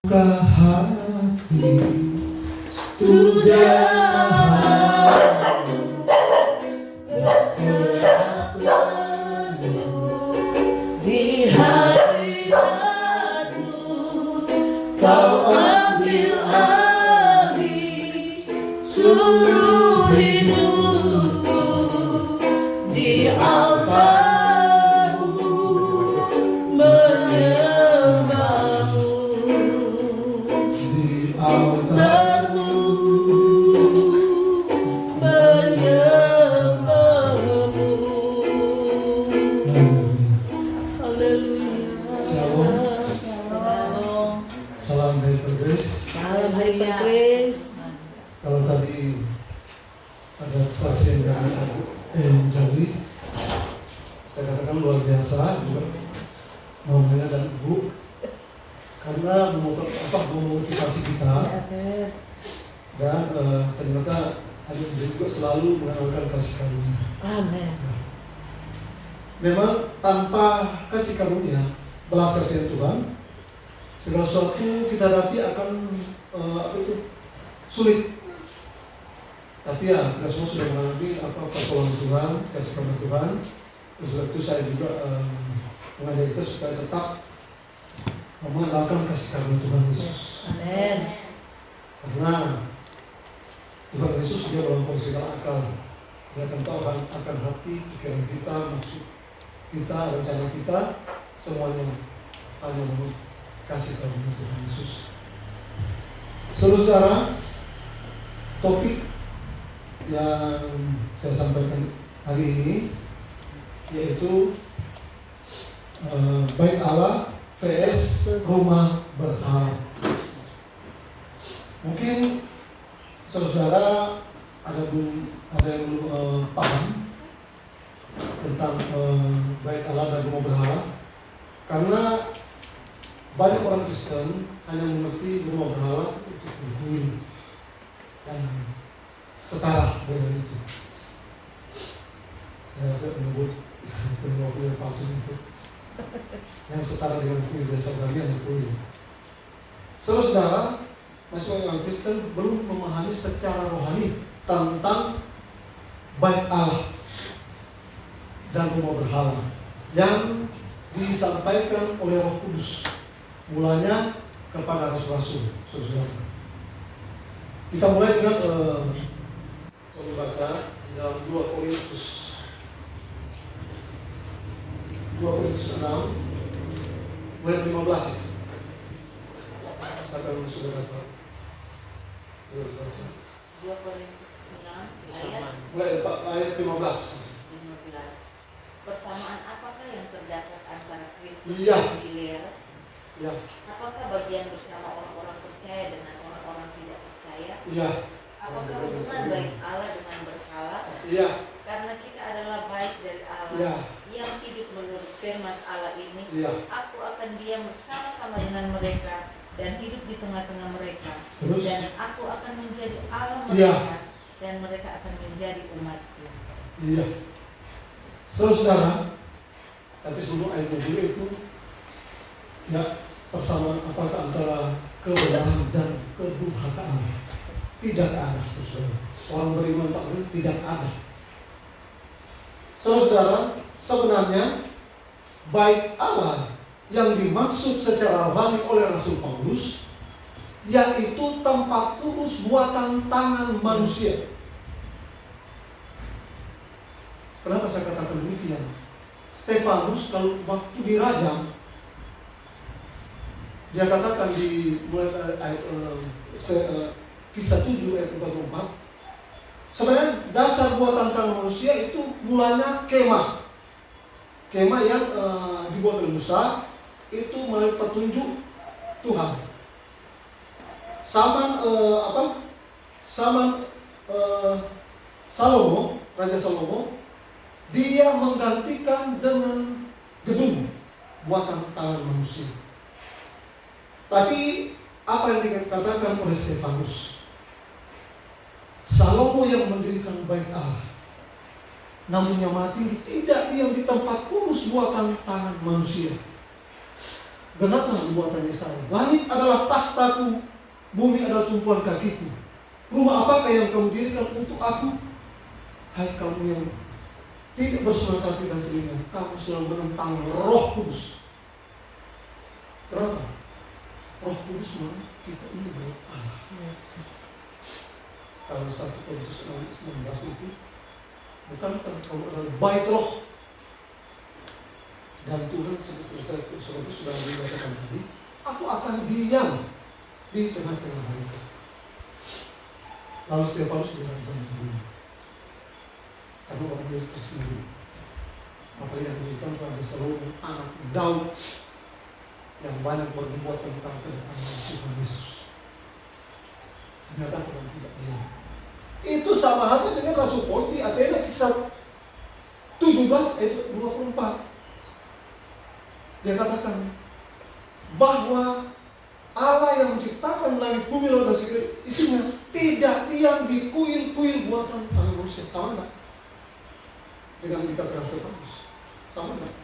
Buka hati tu jahatmu, berserah di hadiratmu, kau ambil alih seluruh hidupku di altarmu, menyembahmu di altarmu, menyembahmu. Haleluya. Shalom. Salam Hypergrace. Salam Hypergrace. Kalau tadi ada kesaksian dari Jali, saya katakan luar biasa juga mamanya dan ibu, karena memotivasi kita, dan ternyata Ayub juga selalu mengenalkan kasih karunia. Amin. Nah, memang tanpa kasih karunia, belas kasihan Tuhan, segala sesuatu kita hadapi akan sulit. Tapi ya kita semua sudah mengalami pertolongan Tuhan, kasih karunia Tuhan. Oleh sebab itu saya juga mengajak kita supaya tetap mengenalkan kasih karunia Tuhan Yesus. Amin. Karena Tuhan Yesus juga melampaui segala akal. Dia akan tahu akan hati, pikiran kita, maksud kita, rencana kita, semuanya hanya menurut kasih karunia Tuhan Yesus. Saudara, topik yang saya sampaikan hari ini yaitu Bait Allah vs rumah berhala. Mungkin saudara ada yang belum paham tentang Bait Allah dan rumah berhala, karena banyak orang Kristen hanya mengerti rumah berhala untuk berguil dan setara dengan itu. Saya tidak menyebut penyebab patung itu yang setara dengan kuil, biasa berarti yang kuil. Saudara, masih orang Kristen belum memahami secara rohani tentang Bait Allah dan rumah berhala yang disampaikan oleh Roh Kudus, mulanya kepada rasul-rasul. Saudara, kita mulai dengan kami baca dalam 2 Korintus 6 mulai 15. Siapa yang sudah dapat? Baca. 2 Korintus 6 Mulai ayat 15. Persamaan apakah yang terdapat antara Kristus Iya. dan Hiler? Ya, Apakah bagian bersama orang-orang percaya dengan orang-orang tidak percaya? iya, Apakah hubungan baik Allah dengan berhala? iya, Karena kita adalah baik dari Allah iya, yang hidup menurut firman Allah ini. iya. Aku akan diam bersama-sama dengan mereka dan hidup di tengah-tengah mereka. Terus? Dan aku akan menjadi Allah Iya. mereka dan mereka akan menjadi umatku. Iya. Saudara, tapi sebelum ayatnya juga itu, ya, persamaan apakah antara kebenaran dan kedurhakaan? Tidak ada, saudara. Orang beriman tak beriman tidak ada. Saudara, sebenarnya Bait Allah yang dimaksud secara rohani oleh Rasul Paulus yaitu tempat kudus buatan tangan manusia. Kenapa saya katakan demikian? Stefanus kalau waktu dirajam, dia katakan di mulai ayat kisah 7 ayat 44, sebenarnya dasar buatan tangan manusia itu mulanya kemah yang dibuat oleh Musa, itu melalui petunjuk Tuhan. Salomo, Raja Salomo, dia menggantikan dengan gedung buatan tangan manusia. Tapi apa yang dikatakan oleh Stefanus, Salomo yang mendirikan Bait Allah, namun yang mati tidak diam di tempat kudus buatan tangan manusia. Genaplah nubuatan Yesaya. Langit adalah tahtaku, bumi adalah tumpuan kakiku. Rumah apakah yang kamu dirikan untuk aku? Hai kamu yang tidak bersunat hati dan telinga, kamu sedang menentang Roh Kudus. Kenapa? Roh Kudus mana? Kita ini bait Allah. Yes. Kalau 1 Korintus 16 itu, bukankah kamu adalah bait Roh? Dan Tuhan seperti saya sudah mengatakan tadi, aku akan diam di tengah-tengah mereka. Lalu Stefanus dirancang dulu, karena orang itu tersinggung. Apalagi yang diberikan kepada Salomo, anak Daud, yang banyak berbuat tentang kedatangan Tuhan Yesus. Ternyata orang tidak diam. Itu sama halnya dengan Rasul Paulus di Athena kisah 17 ayat 24. Dia katakan bahwa Allah yang menciptakan langit bumi laut dan segala isinya tidak diam di kuil-kuil buatan tangan manusia. Sama enggak? Dengan dikatakan Stefanus. Sama enggak?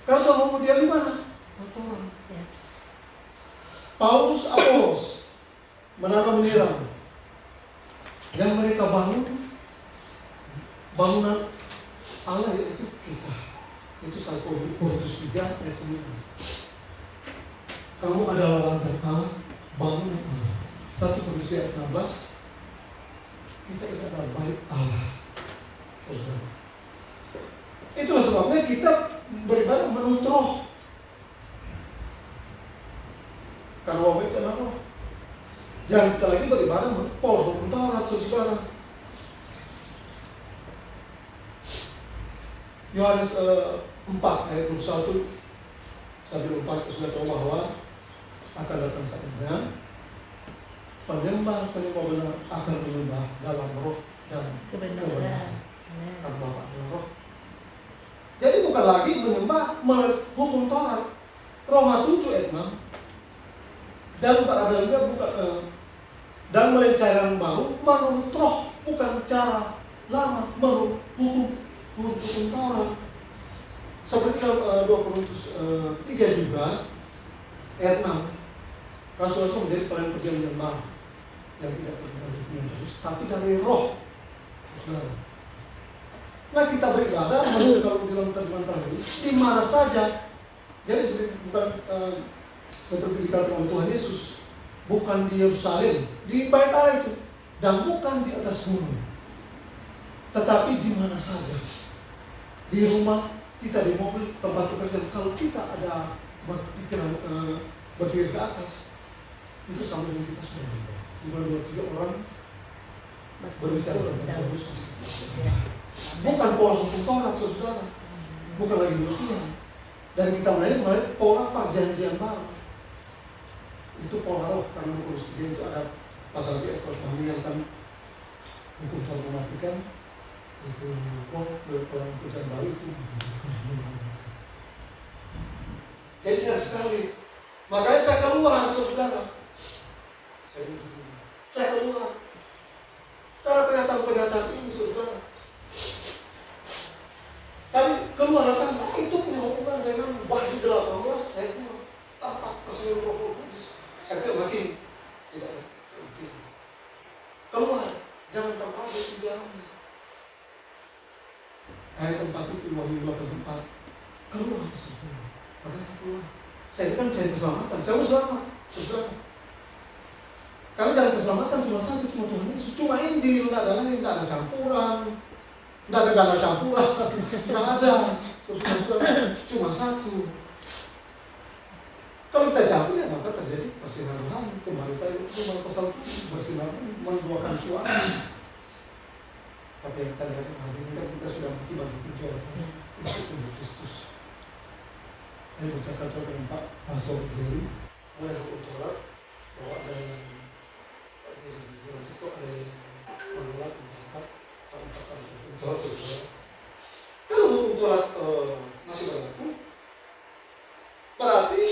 Kalau mau diam di mana? Kotoran. Yes. Paulus Apolos menanam menyiram. Yang mereka bangunan Allah yaitu kita. Itu 1 Korintus 3 ayat 9. Kamu adalah ladang Allah, bangunan Allah. 1 Korintus ayat 16. Kita ini adalah bait Allah. Saudara. Itulah sebabnya kita beribadah menurut Roh. Karena Roh itu adalah Roh. Jangan kita lagi beribadah menurut hukum Taurat, saudara. Yohanes 4 ayat 21 sampai 4 sudah tahu bahwa akan datang saatnya penyembah benar akan menyembah dalam roh dan kebenaran. Karena Bapa adalah roh. Jadi bukan lagi menyembah hukum Taurat. Roma 7 ayat 6. Dan pada adanya bukan dan melencaran baru menurut roh, bukan cara lama menurut hukum Taurat. Seperti dalam 2 Korintus 3 juga ayat 6, Rasul-Rasul menjadi pelayan perjanjian baru yang tidak terbuat dari hukum terus, tapi dari roh. Saudara. Nah kita beribadah menurut kalau dalam terjemahan tadi di mana saja. Jadi bukan seperti dikatakan Tuhan Yesus, bukan di Yerusalem, di bait Allah itu, dan bukan di atas gunung, tetapi di mana saja. Di rumah kita, di mobil, tempat pekerjaan. Kalau kita ada berpikiran berdiri ke atas, itu sama dengan kita sudah berubah. 2-3 orang berbicara tentang Yesus. Bukan pola hukum Taurat, saudara. Bukan lagi demikian. Dan kita mulai pola perjanjian baru. Itu pola roh, karena hukum itu ada pasal dia mengingatkan hukum Taurat mematikan. Itu roh pola perjanjian baru itu menghidupkan. Jadi sekali, makanya saya keluar, saudara. Saya keluar. Karena pernyataan-pernyataan ini, saudara. Tadi keluar kan, itu berhubungan dengan Wahyu 18 ayat 2. Tampak persetujuan Roh Kudus. Saya kira makin tidak mungkin. Keluar, jangan terpaku di dalamnya. Ayat 4 itu Wahyu 18. Keluar, saudara. Maka saya keluar. Saya kan cari keselamatan. Saya mau selamat, saudara. Karena jalan keselamatan cuma satu, cuma Tuhan Yesus, cuma Injil, tidak ada lain, tidak ada campuran, tidak ada campuran, tidak ada, cuma satu. Kalau kita campur ya maka terjadi persinaran, kembali tadi itu pasal bersinar menduakan suara. Tapi yang kita lihat hari ini kan kita sudah mati bagi perjuangan untuk Kristus. Ini bercakap dengan Pak Pastor Geri mulai hukum Taurat bahwa ada yang itu ada yang menolak menjahat sama pasal hukum Taurat saudara. Kalau hukum Taurat masih berlaku, berarti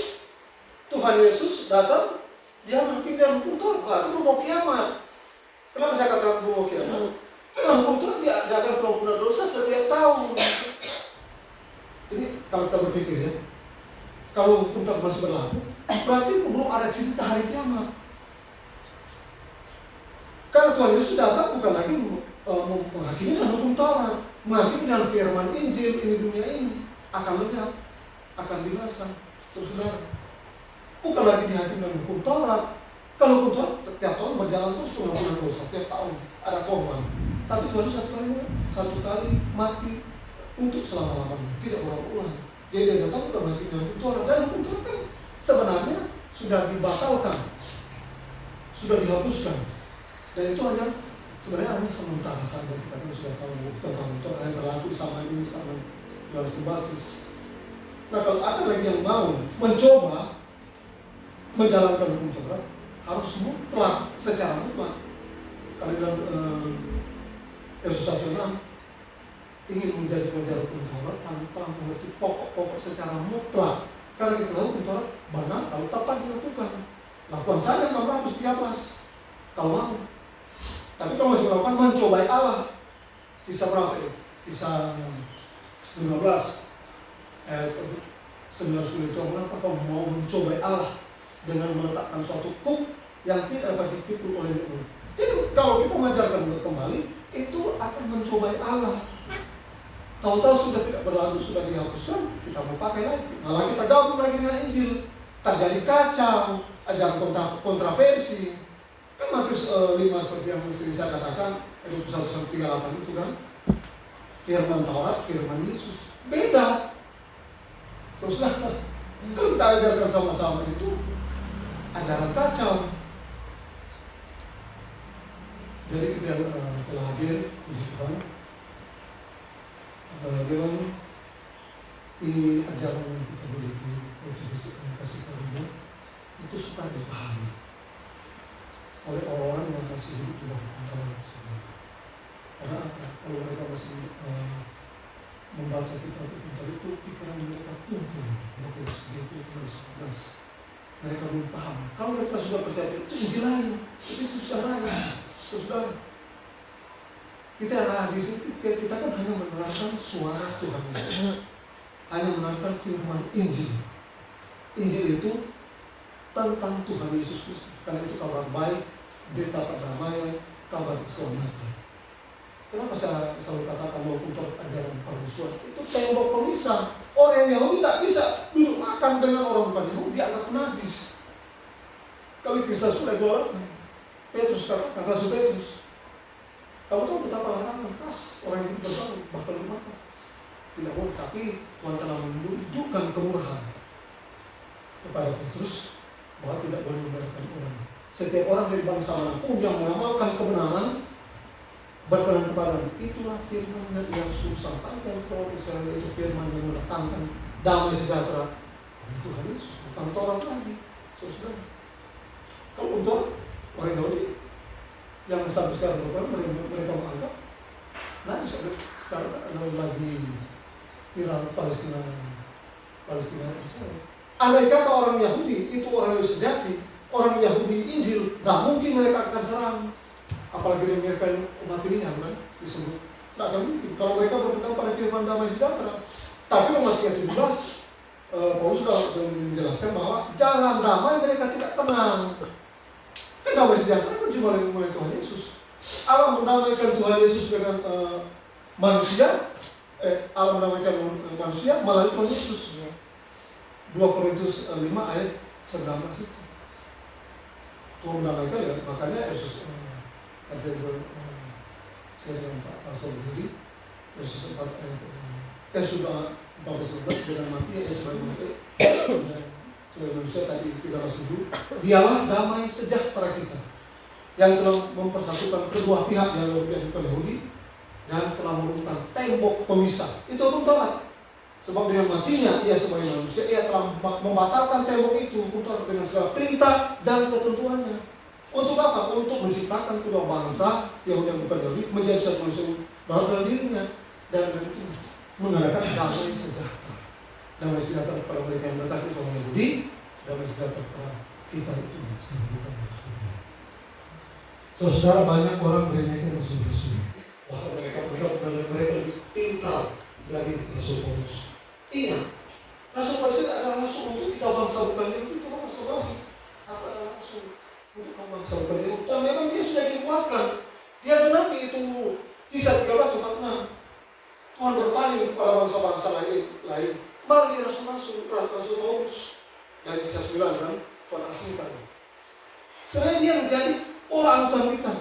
Tuhan Yesus datang, dia menghentikan hukum Taurat, berarti mau kiamat. Kenapa saya katakan mau kiamat? Karena hukum Taurat dia akan pengampunan dosa setiap tahun. Ini kalau kita berpikir ya, Kalau hukum Taurat masih berlaku, berarti belum ada cerita hari kiamat. Karena Tuhan Yesus datang bukan lagi menghakimi dengan hukum Taurat, menghakimi dengan firman Injil. Ini dunia ini akan lenyap, akan binasa. Saudara, bukan lagi dihakimi dengan hukum Taurat. Kalau hukum Taurat tiap tahun berjalan terus pengampunan dosa, tiap tahun ada korban. Tapi Tuhan Yesus satu kali mati untuk selama-lamanya, tidak berulang-ulang. Jadi dia datang bukan menghakimi dengan hukum Taurat. Dan hukum Taurat kan sebenarnya sudah dibatalkan, sudah dihapuskan. Dan itu sebenarnya hanya sementara saja. Kita kan sudah tahu tentang hukum yang berlaku sama ini, sama Yohanes Pembaptis. Nah, kalau ada lagi yang mau mencoba menjalankan hukum Taurat, harus mutlak, secara mutlak. Kalau dalam Yesus 1:6 ingin menjadi pengajar hukum Taurat tanpa mengerti pokok-pokok secara mutlak. Karena kita tahu hukum Taurat benar kalau tepat dilakukan. Lakukan saja 600 diapas kalau mau. Tapi kalau masih melakukan mencobai Allah. Kisah berapa itu? Kisah 15 ayat 19 itu mengapa kau mau mencobai Allah dengan meletakkan suatu hukum yang tidak dapat dipikul oleh Dia. Jadi kalau kita mengajarkan kembali, itu akan mencobai Allah. Tahu-tahu sudah tidak berlalu, sudah dihapuskan, kita mau pakai lagi. Malah kita gabung lagi dengan Injil, terjadi kacau, ajaran kontroversi. Kan Matius 5 seperti yang sering saya katakan, 21-38 itu kan, firman Taurat, firman Yesus, beda. Teruslah, kalau kita ajarkan sama-sama itu, ajaran kacau. Jadi kita telah hadir, puji Tuhan. Memang ini ajaran yang kita miliki, yaitu kasih karunia, itu suka dipahami oleh orang-orang yang masih hidup di dalam Taurat. Karena apa? Kalau mereka masih membaca kitab itu, pikiran mereka tumpul. Mereka belum paham. Kalau mereka sudah percaya itu Injil lain, itu susah lain. Saudara, kita di sini kita kan hanya menerangkan suara Tuhan Yesus, hanya menerangkan firman Injil. Injil itu tentang Tuhan Yesus Kristus. Karena itu kabar baik, berita perdamaian, kabar keselamatan. Kenapa saya selalu katakan bahwa untuk ajaran permusuhan itu tembok pemisah. Orang Yahudi tidak bisa duduk makan dengan orang bukan Yahudi, dianggap najis. Kalau kisah sudah dua Petrus katakan, Rasul Petrus, kamu tahu betapa larangan keras orang yang berbangun bahkan makan. Tidak boleh, tapi Tuhan telah menunjukkan kemurahan kepada Petrus bahwa tidak boleh membiarkan orang. Setiap orang dari bangsa manapun yang mengamalkan kebenaran berkenan kepada itulah firman yang Yesus sampaikan kepada Israel, itu firman yang mendatangkan damai sejahtera. Itu Tuhan Yesus, bukan Taurat lagi. Saudara, kalau untuk orang Yahudi yang sampai sekarang mereka menganggap, nah sekarang lagi viral Palestina Israel. Andai kata orang Yahudi itu orang Yahudi sejati, orang Yahudi Injil, nah mungkin mereka akan serang. Apalagi mereka yang umat pilihan kan disebut. Tidak akan mungkin kalau mereka berpegang pada firman damai sejahtera. Tapi umat 17 Paulus sudah menjelaskan bahwa jalan damai mereka tidak tenang. Kan damai sejahtera kan cuma oleh Tuhan Yesus. Allah mendamaikan Tuhan Yesus dengan manusia. Allah mendamaikan manusia melalui Tuhan Yesus. 2 Korintus 5 ayat 19 itu. Tuhan mendamaikan ya, makanya Yesus ada saya dengan Pak Pastor berdiri Yesus 4 ayat sudah 14 dengan mati ya sebagai manusia tadi 300.000. Dialah damai sejahtera kita yang telah mempersatukan kedua pihak yang bukan Yahudi dan telah meruntuhkan tembok pemisah. Itu hukum Taurat. Sebab dengan matinya ia sebagai manusia, ia telah membatalkan tembok itu dengan segala perintah dan ketentuannya. Untuk apa? Untuk menciptakan kedua bangsa Yahudi yang bukan Yahudi menjadi satu manusia baru dalam dirinya, dan dengan itu mengadakan damai sejahtera. Damai sejahtera kepada mereka yang berkata itu orang Yahudi, damai sejahtera kepada kita itu bukan Yahudi. Saudara, banyak orang meremehkan Rasul-Rasul. Bahkan mereka lebih pintar dari Rasul Paulus. Ingat, Rasul Paulus adalah rasul untuk kita bangsa bukan itu bangsa basi. Apa adalah rasul untuk bangsa bukan itu? Dan memang dia sudah dibuatkan. Dia genapi itu Kisah 13:46. Tuhan berpaling kepada bangsa-bangsa lain. Malah dia rasul Paulus. Dan Kisah 9 kan Tuhan asingkan. Sebenarnya dia menjadi orang utusan kita.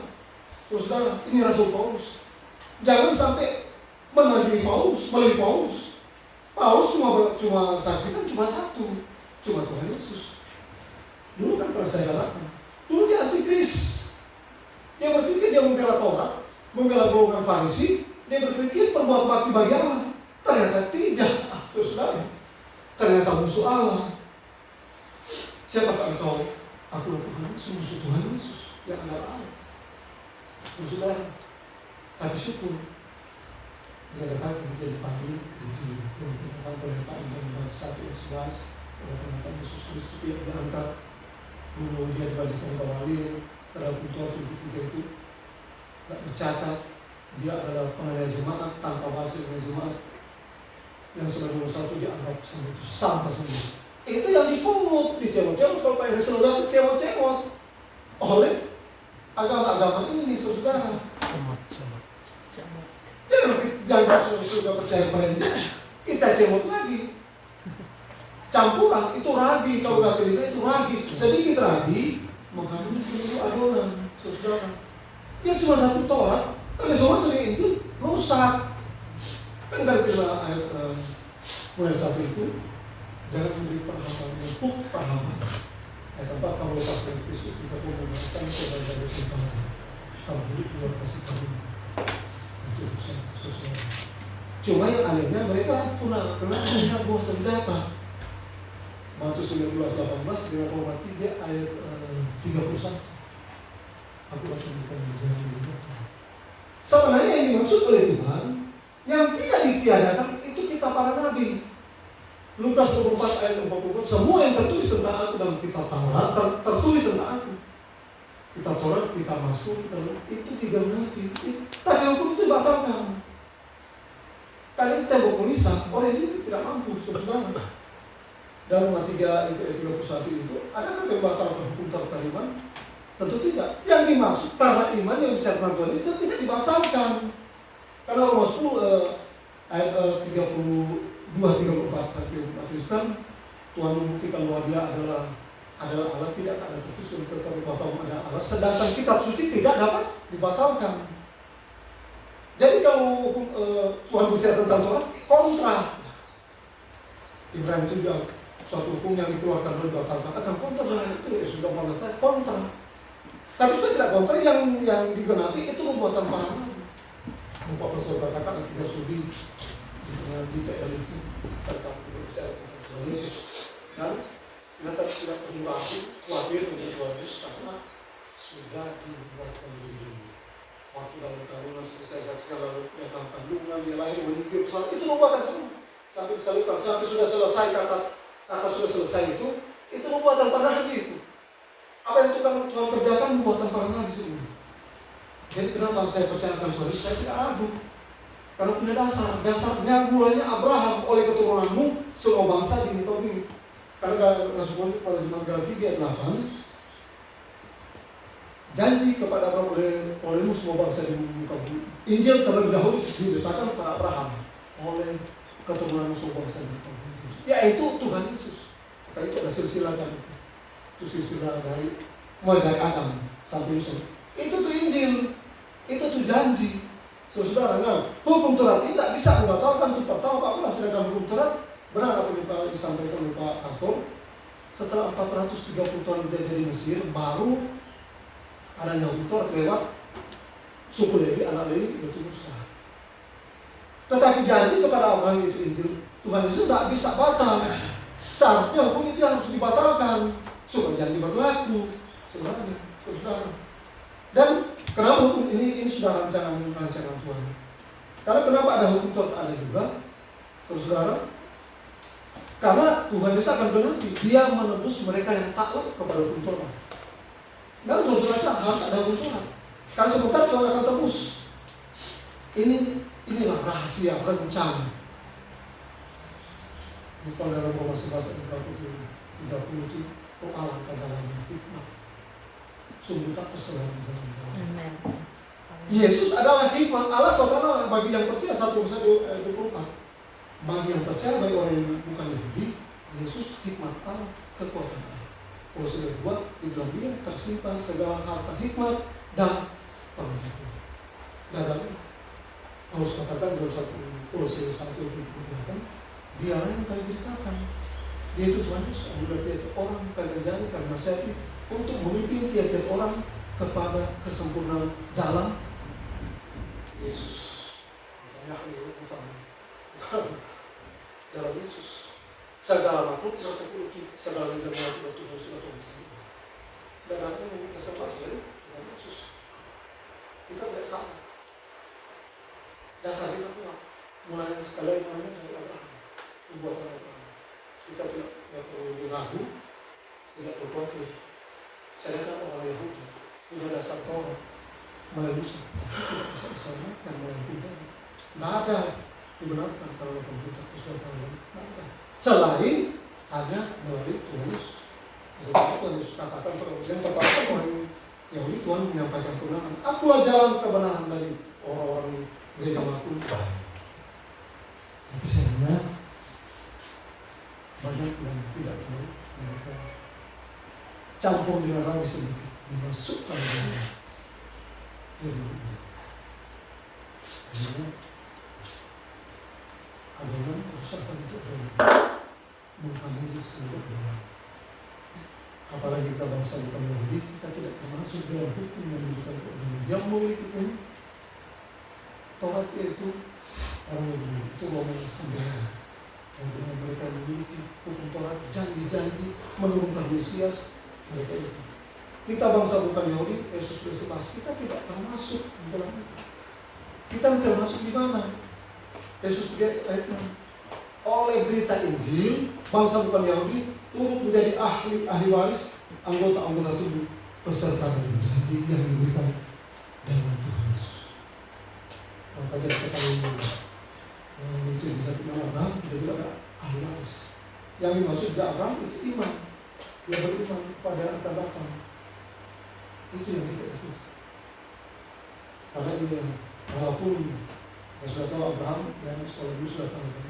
Terus saudara, ini Rasul Paulus. Jangan sampai menagih Paulus, melalui Paulus. Paulus cuma saksikan cuma satu, cuma Tuhan Yesus. Dulu kan pernah saya katakan, dulu dia antikris. Dia berpikir dia membela Taurat, membela golongan Farisi, dia berpikir perbuat bakti bagi Allah. Ternyata tidak, saudara. Ternyata musuh Allah. Siapakah engkau? Aku lakukan musuh Tuhan Yesus yang adalah Allah. Saudara, tapi syukur dia datang menjadi dipanggil di dengan pernyataan dalam 1:11 pernyataan Yesus Kristus yang diangkat dulu dia dibandingkan Gamaliel terhadap Kuntuar Filipi 3 itu tidak bercacat, dia adalah penganiaya jemaat tanpa hasil penganiaya jemaat yang sebagai satu dianggap sampai itu sampah sendiri. Itu yang dipungut, dicemot-cemot kalau Pak Erik saudara cemot-cemot oleh agama-agama ini saudara. Jangan sudah percaya kepada kita cemot lagi. Campuran itu ragi, kalau nggak terima itu ragi. Sedikit ragi mengandung seluruh adonan, saudara. Dia cuma satu Taurat, tapi semua sering itu rusak. Kan dari terima ayat mulai satu itu, jangan memberi perhatian untuk pahaman. Ayat 4 kamu lepaskan Kristus jika kau mengatakan kepada dari simpangan. Kamu hidup luar kasih kamu. Itu sesuatu. Cuma yang anehnya mereka punya buah senjata. Matius 19:18 dengan Roma 3 ayat 31. Aku langsung bukan jangan dilihat. Sebenarnya yang dimaksud oleh Tuhan yang tidak ditiadakan itu kita para nabi. Lukas 24 ayat 44, semua yang tertulis tentang aku dalam kitab Taurat tertulis tentang aku. Kitab Taurat, kitab Mazmur, itu digenapi. Tapi hukum itu dibatalkan. Karena itu tembok pemisah, orang itu tidak mampu, saudara. Dalam Roma 3 itu ayat 31 itu, adakah membatalkan hukum tata iman? Tentu tidak. Yang dimaksud karena iman yang bisa Tuhan itu tidak dibatalkan. Karena Roma 10 ayat 32-34 saja kan Tuhan membuktikan bahwa dia adalah Allah, tidak ada tertulis tetapi bahwa ada Allah. Sedangkan kitab suci tidak dapat dibatalkan. Jadi kalau Tuhan bicara tentang Taurat kontra. Ibrani 7 suatu hukum yang dikeluarkan dan dibatalkan akan kontra dengan itu ya sudah mengenai kontra. Tapi sudah tidak kontra yang digenapi itu perbuatan para nabi. Bapak Profesor katakan tidak sudi di PL itu tentang berbicara tentang Tuhan Yesus. Dan kita tidak perlu ragu khawatir untuk Tuhan Yesus karena sudah dibuatkan dulu. Waktu dalam kandungan selesai saksikan lalu datang kandungan dia lahir meninggal itu perbuatan semua sampai disalibkan sampai sudah selesai kata sudah selesai itu perbuatan para nabi itu. Apa yang Tuhan kerjakan perbuatan para nabi semua. Jadi kenapa saya percayakan Tuhan Yesus? Saya tidak ragu. Karena punya dasarnya mulanya Abraham oleh keturunanmu semua bangsa di muka bumi. Karena Rasul pada zaman Galatia ayat 8 janji kepada Abraham olehmu semua bangsa di muka bumi. Injil terlebih dahulu diletakkan kepada Abraham oleh keturunanmu semua bangsa di muka bumi. Yaitu Tuhan Yesus. Maka itu ada silsilah kan. Itu silsilah mulai dari Adam sampai Yusuf. Itu tuh Injil, itu tuh janji. Saudara, hukum Taurat tidak bisa membatalkan itu pertama Pak Pula, sedangkan hukum Taurat benar apa yang disampaikan oleh Pak Pastor. Setelah 430 tahun dijajah di Mesir, baru adanya hukum Taurat lewat suku Lewi, anak Lewi yaitu Musa. Tetapi janji kepada Abraham itu Injil, Tuhan itu tidak bisa batal. Seharusnya hukum itu harus dibatalkan supaya janji berlaku. Sebenarnya, saudara. Dan kenapa hukum ini sudah rancangan Tuhan? Karena kenapa ada hukum Taurat ada juga, saudara? Karena Tuhan Yesus akan genapi, Dia menebus mereka yang takluk kepada hukum Taurat. Dan saudara harus ada hukum Taurat. Karena sebentar Tuhan akan tebus. Inilah rahasia rencana. Bukan dalam Roma 11 ayat 30 itu, oh alangkah dalamnya hikmat. Sungguh tak terserah jalan. Amen. Yesus adalah hikmat Allah, karena bagi yang percaya 1 Korintus ayat 24. Bagi yang percaya, bagi orang yang bukan Yahudi, Yesus hikmat Allah, kekuatan Allah. Kolose 2 dibilang dia tersimpan segala harta hikmat dan pengetahuan. Dan harus katakan dalam 1 Kolose 1:28, dia yang kami beritakan, dia itu Tuhan Yesus, berarti itu orang kami jadikan nasihat untuk memimpin tiap-tiap orang kepada kesempurnaan dalam Yesus. Makanya bukan dalam Yesus. Segala makhluk bertekuk, segala lidah mengaku Tuhan sudah Tuhan sendiri. Dan apa yang kita sembah selain dalam Yesus. Kita tidak sama. Dasar kita kuat. Mulai sekali mulanya dari Abraham, perbuatan Abraham. Kita tidak perlu ragu, tidak perlu khawatir. Sedangkan orang Yahudi punya dasar Taurat, mulai Musa, tidak bisa disamakan mulai Tuhan. Tidak ada dibenarkan kalau 80 tahun. Tidak ada. Selain hanya melalui Tuhan Yesus. Tuhan Yesus katakan yang pertama orang Yahudi, Tuhan menyampaikan kebenaran. Akulah jalan kebenaran dari orang-orang gereja makhluk. Tapi sayangnya banyak yang tidak tahu, mereka campur dengan ragu sedikit, dimasukkan dalam Yahudi. Karena agama berusaha untuk menghampiri seluruh dunia. Apalagi kita bangsa bukan Yahudi, kita tidak termasuk dalam hukum yang diberikan oleh yang memiliki hukum Taurat, yaitu orang Yahudi. Itu Roma 9. Yang mereka memiliki hukum Taurat, janji-janji menurunkan Mesias, mereka itu. Kita bangsa bukan Yahudi, Yesus bersebut, kita tidak termasuk di dalam itu. Kita termasuk di mana? Yesus dia ayat 6. Oleh berita Injil, bangsa bukan Yahudi turut menjadi ahli waris, anggota tubuh, peserta dari janji yang diberikan dalam Tuhan Yesus. Makanya kita tahu itu di satu nama Abraham, kita juga ada ahli waris. Yang dimaksud dari Abraham itu iman. Dia beriman pada akan datang. Itu yang kita ikut. Karena dia walaupun ya sudah tahu Abraham dan sekolah dulu sudah tahu kan.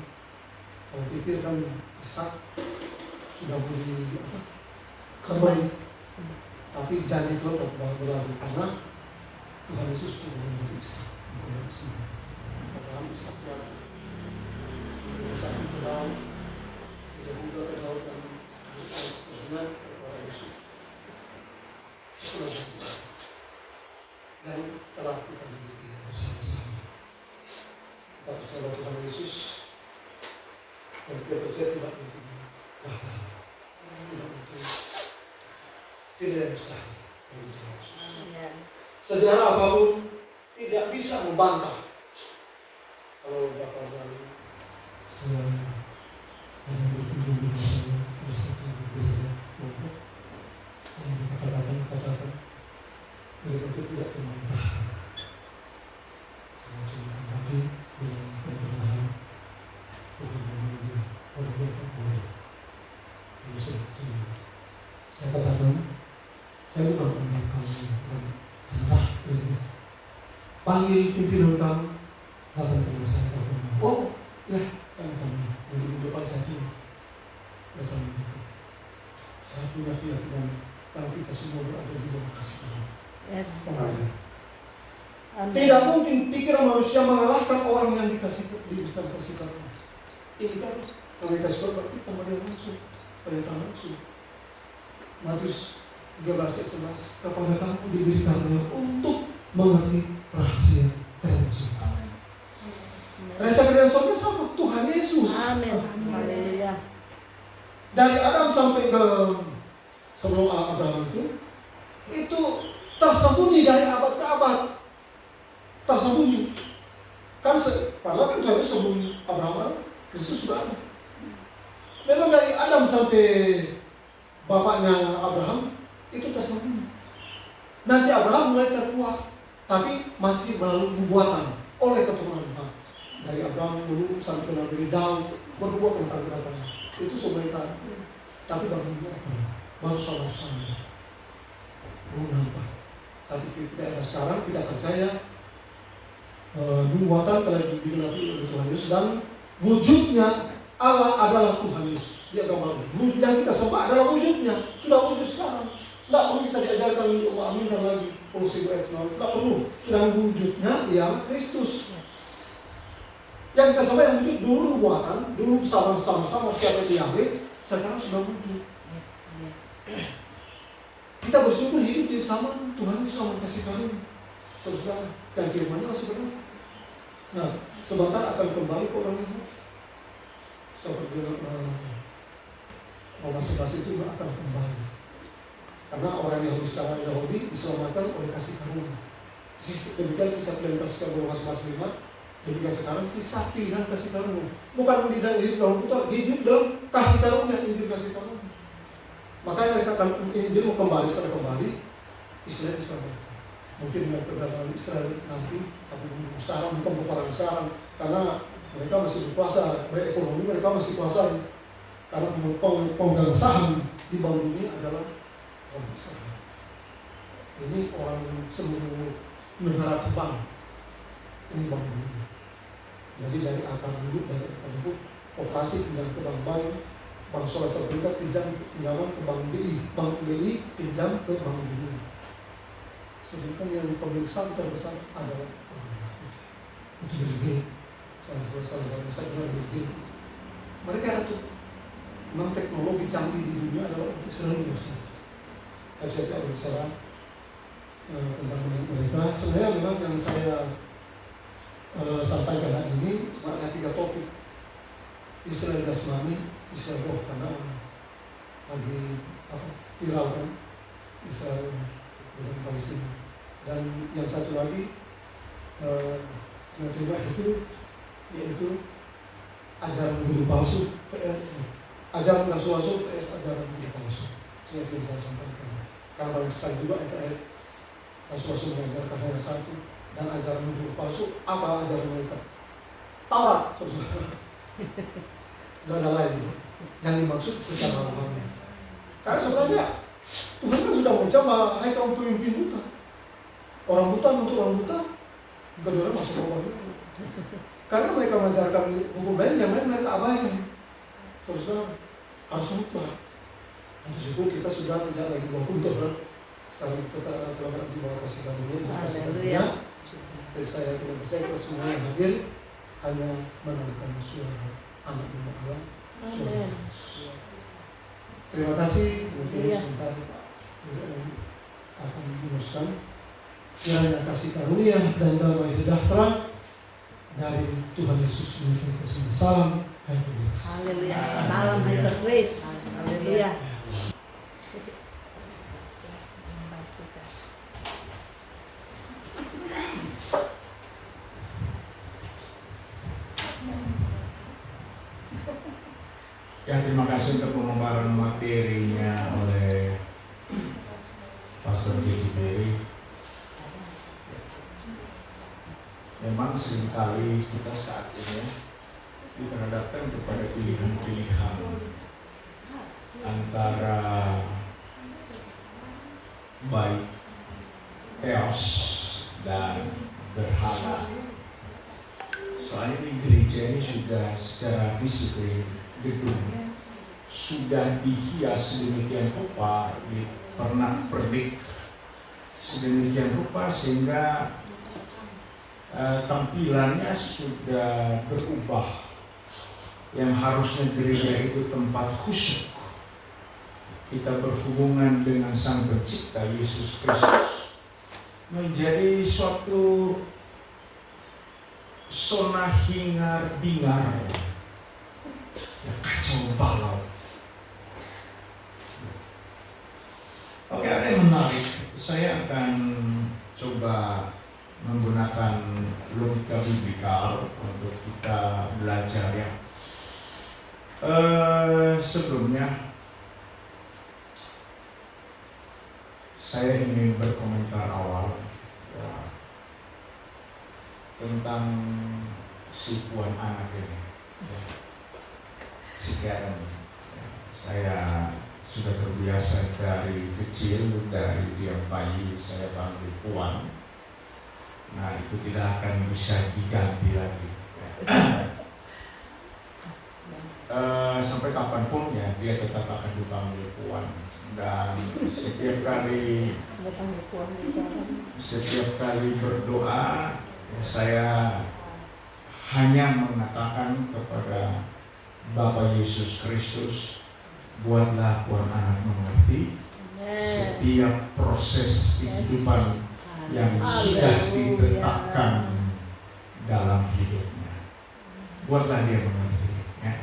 Kalau pikir kan Ishak sudah beli kembali, tapi janji itu tetap berlaku karena Tuhan Yesus turun dari Ishak, bukan dari Ishak. Abraham Ishak dan Ishak ke laut, tidak juga ke laut dan seterusnya kepada Yusuf. Itulah yang telah kita miliki bersama-sama. Kita percaya Tuhan Yesus. Dan kita percaya tidak mungkin gagal, tidak mungkin, tidak yang mustahil bagi Tuhan Yesus. Sejarah apapun tidak bisa membantah. Kalau Bapak Bali, saya berkunjung di sana bersama gereja Lombok, yang dikatakan mereka itu tidak membantah. Saya cuma kembali dengan perubahan. Tuhan memanggil orang yang boleh. Yang seperti itu. Saya katakan, saya bukan panggil kamu yang rendah ini. Panggil pimpinan kamu, datang ke saya kamu. Oh, ya, karena kamu dari depan saya itu datang ke saya punya keyakinan kalau kita semua berada di bawah kasih Tuhan. Yes. Tidak mungkin pikiran manusia mengalahkan orang yang diberikan kasih Tuhan. Ini kan mereka sudah berarti pemberian langsung, pernyataan langsung. Matius 13 ayat 11, kepada kamu diberikannya untuk mengerti rahasia kerajaan surga. Rahasia kerajaan surga sama Tuhan Yesus. Amin. Haleluya. Dari Adam sampai ke sebelum Abraham itu tersembunyi dari abad ke abad, tersembunyi. Kan padahal kan Tuhan sebelum Abraham Kristus sudah ada. Memang dari Adam sampai bapaknya Abraham itu tersembunyi. Nanti Abraham mulai terkuat, tapi masih melalui nubuatan oleh keturunan Abraham. Dari Abraham dulu sampai ke Nabi Daud berbuat tentang kedatangan. itu sebenarnya. Tapi baginya baru sama-sama mau nampak. Tapi kita ada sekarang, kita percaya nubuatan telah digenapi oleh Tuhan Yesus dan wujudnya Allah adalah Tuhan Yesus. Dia gambar. Yang kita sembah adalah wujudnya, sudah wujud sekarang. Tidak perlu kita diajarkan untuk mengaminkan lagi Kolose 2 ayat 9. Tidak perlu. Sedang wujudnya ialah Kristus. Yang kita sembah yang wujud dulu nubuatan, dulu sama-sama siapa itu Yahweh, sekarang sudah wujud. Kita bersyukur hidup di zaman Tuhan Yesus sama kasih karunia. Saudara, dan firman-Nya masih benar. Nah, sebentar akan kembali ke orang Yahudi. Seperti Roma 11 itu akan kembali. Karena orang Yahudi secara Yahudi diselamatkan oleh kasih karunia. Demikian sisa pelintaskan Roma 11:5. Demikian sekarang sisa pilihan kasih karunia. Bukan tidak hidup dalam putar, hidup dalam kasih karunia, Injil kasih karunia. Makanya mereka akan Injil mau kembali, setelah kembali Israel diselamatkan. Mungkin dengan keberadaan Israel nanti, tapi sekarang bukan peperangan sekarang, karena mereka masih berkuasa, baik ekonomi mereka masih kuasai. Karena pemegang saham di bank dunia adalah orang Israel. Ini orang seluruh negara bank, ini bank dunia. Jadi dari akar dulu, dari akar rumput, operasi pinjam ke bank, bank swasta pemerintah pinjaman ke bank BI pinjam ke bank dunia. Sedangkan yang pemilik saham terbesar adalah orang Yahudi. Itu Bill Gates, salah besar dengan Bill Gates. Mereka itu memang teknologi canggih di dunia adalah Israel Indonesia. Tapi saya tidak berbicara tentang mereka. Sebenarnya memang yang saya sampaikan hari ini cuma ada 3 topik: Israel jasmani, Israel roh, karena lagi viral kan Israel dengan Palestina. Dan yang satu lagi saya terima itu yaitu ajaran guru palsu, ajaran palsu vs ajaran guru palsu. Saya tidak bisa sampaikan karena banyak sekali juga ayat-ayat palsu mengajarkan hanya satu, dan ajaran guru palsu apa ajaran mereka? Taurat, saudara. Dan ada lain yang dimaksud secara rohani. Karena sebenarnya Tuhan kan sudah mencoba, hai kaum pemimpin buta. Orang buta untuk orang buta, kedua masuk ke orang. Karena mereka mengajarkan hukum lain, yang lain mereka abaikan. Saudara, harus mutlak. Dan syukur kita sudah tidak lagi bawa kuntur. Sekarang kita telah di bawah kasih karunia. Jadi saya tidak percaya kita semua yang hadir hanya mendengarkan suara anak domba Allah. Suara Yesus. Terima kasih. Mungkin sebentar Pak akan meneruskan. Kiranya kasih karunia dan damai sejahtera dari Tuhan Yesus menyertai kita semua. Salam, hai Tuhan. Haleluya. Salam hai Grace. Haleluya. Ya, terima kasih untuk pemaparan materinya oleh Pastor J.J. Berry. Memang seringkali kita saat ini diperhadapkan kepada pilihan-pilihan antara baik teos dan berhala. Soalnya di gereja ini sudah secara fisik gedung sudah dihias sedemikian rupa, dipernak-pernik sedemikian rupa sehingga tampilannya sudah berubah. Yang harusnya gereja itu tempat khusyuk, kita berhubungan dengan Sang Pencipta Yesus Kristus, menjadi suatu zona hingar-bingar, ya, kacau balau. Oke, ada yang menarik. Saya akan coba menggunakan logika biblikal untuk kita belajar ya. Sebelumnya saya ingin berkomentar awal ya, tentang si Puan anak ini ya, si Karen. Saya sudah terbiasa dari kecil, dari dia bayi saya panggil Puan. Nah itu tidak akan bisa diganti lagi. Sampai kapanpun ya dia tetap akan dipanggil Puan. Dan setiap kali berdoa ya, saya hanya mengatakan kepada Bapa Yesus Kristus, buatlah Puan anak mengerti setiap proses kehidupan yang sudah ditetapkan dalam hidupnya. Buatlah dia mengerti ya.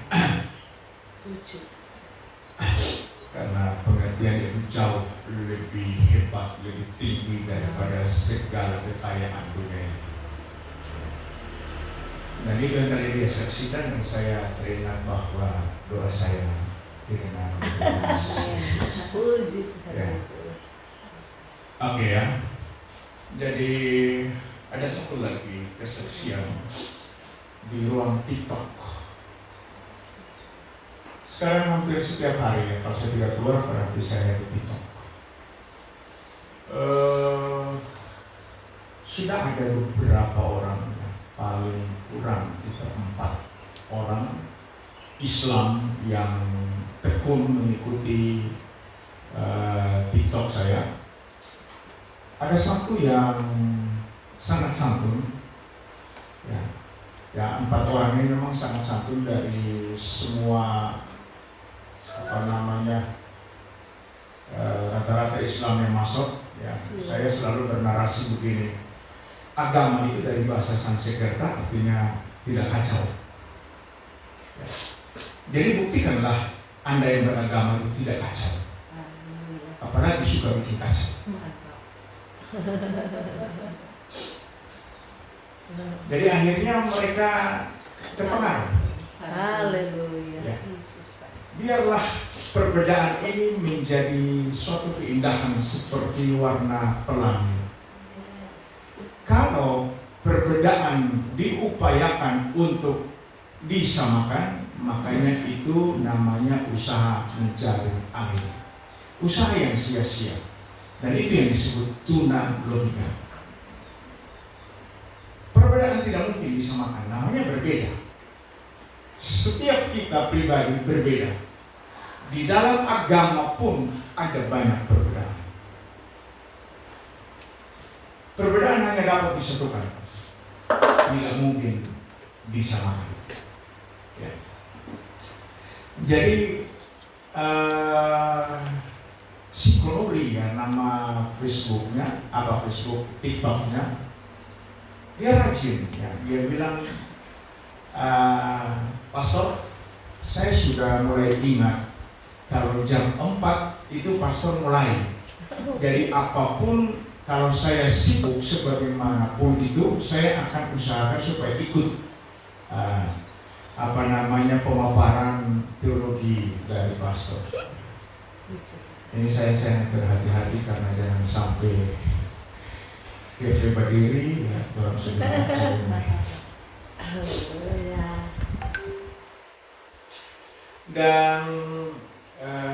Karena pengertian itu jauh lebih hebat, lebih tinggi daripada segala kekayaan dunia ini. Dan itu yang tadi dia saksikan, dan saya teringat bahwa doa saya didengar oleh Yesus Kristus. Ya. Oke ya. Jadi ada satu lagi kesaksian di ruang TikTok. Sekarang hampir setiap hari ya, kalau saya tidak keluar berarti saya di TikTok. Sudah ada beberapa orang ya, paling kurang kita 4 orang Islam yang tekun mengikuti TikTok saya. Ada satu yang sangat santun ya 4 orang ini memang sangat santun. Dari semua rata-rata Islam yang masuk ya, saya selalu bernarasi begini, agama itu dari bahasa Sanskerta artinya tidak kacau ya. Jadi buktikanlah Anda yang beragama itu tidak kacau, apalagi suka bikin kacau. Jadi akhirnya mereka terpengaruh. Haleluya. Ya. Biarlah perbedaan ini menjadi suatu keindahan seperti warna pelangi. Kalau perbedaan diupayakan untuk disamakan, makanya itu namanya usaha mencari angin. Usaha yang sia-sia. Dan itu yang disebut tuna logika. Perbedaan tidak mungkin disamakan, namanya berbeda. Setiap kita pribadi berbeda. Di dalam agama pun ada banyak perbedaan. Perbedaan hanya dapat disatukan, tidak mungkin disamakan. Ya. Jadi si Glory ya, nama Facebooknya, Facebook TikToknya, dia rajin ya. Dia bilang, Pastor, saya sudah mulai ingat kalau jam 4 itu pastor mulai. Jadi apapun, kalau saya sibuk sebagaimanapun itu, saya akan usahakan supaya ikut pemaparan teologi dari pastor. Ini saya sangat berhati-hati karena jangan sampai kefe berdiri ya, orang sudah dan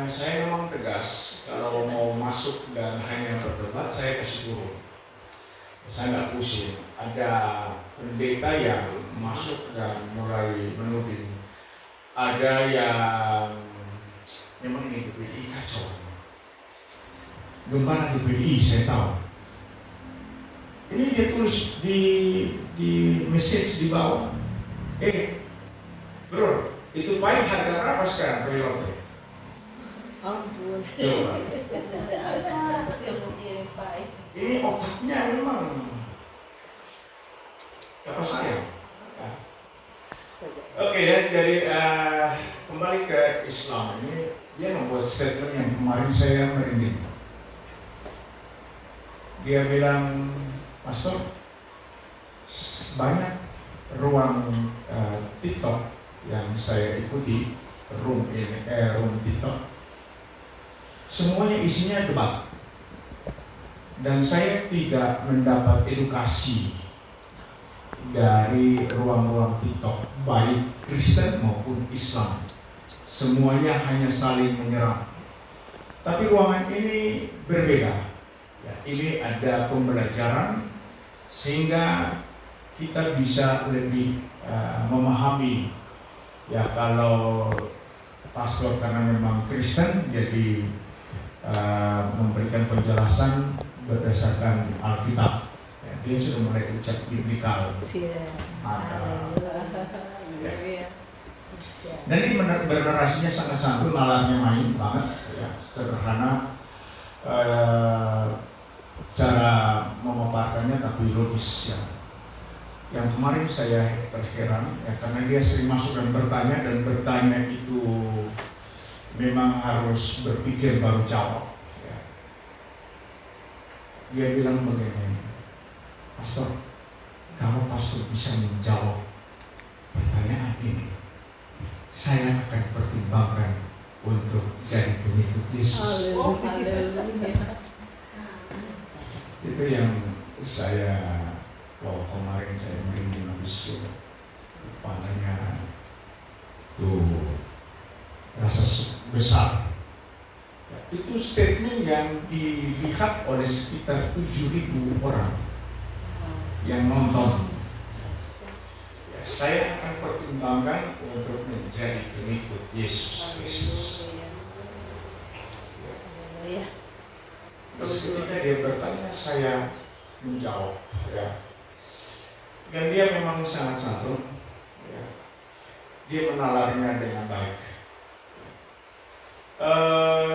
saya memang tegas kalau mau masuk dan hanya berdebat, saya kasih turun. Saya nggak pusing. Ada pendeta yang masuk dan mulai menuding. Ada yang memang ini GPI kacau. Gembala GPI saya tahu. Ini dia tulis di message di bawah. Bro, itu paling harga berapa sekarang peyote? Ampun. Ini otaknya memang apa saya? Oke ya, jadi kembali ke Islam ini, dia membuat statement yang kemarin saya merinding. Dia bilang, Pastor, banyak ruang TikTok yang saya ikuti, room TikTok, semuanya isinya debat, dan saya tidak mendapat edukasi dari ruang-ruang TikTok, baik Kristen maupun Islam. semuanya hanya saling menyerang. Tapi ruangan ini berbeda. Ya, ini ada pembelajaran sehingga kita bisa lebih memahami. Ya, kalau pastor karena memang Kristen jadi memberikan penjelasan berdasarkan Alkitab. Ya, dia sudah mulai ucap biblikal. Dan ini bernarasinya sangat santun, nalarnya main banget, ya, sederhana, cara memaparkannya tapi logis, ya. Yang kemarin saya terheran, ya, karena dia sering masuk dan bertanya itu memang harus berpikir baru jawab. Ya. Dia bilang begini, Pastor, kalau Pastor bisa menjawab pertanyaan ini, saya akan pertimbangkan untuk jadi pengikut Yesus. Itu yang saya, kemarin saya merinding habis kepalanya tuh rasa besar. Itu statement yang dilihat oleh sekitar 7.000 orang yang nonton. Saya akan pertimbangkan untuk menjadi pengikut Yesus Kristus. Terus ketika dia bertanya, saya menjawab, ya. Dan dia memang sangat santun, ya. Dia menalarnya dengan baik.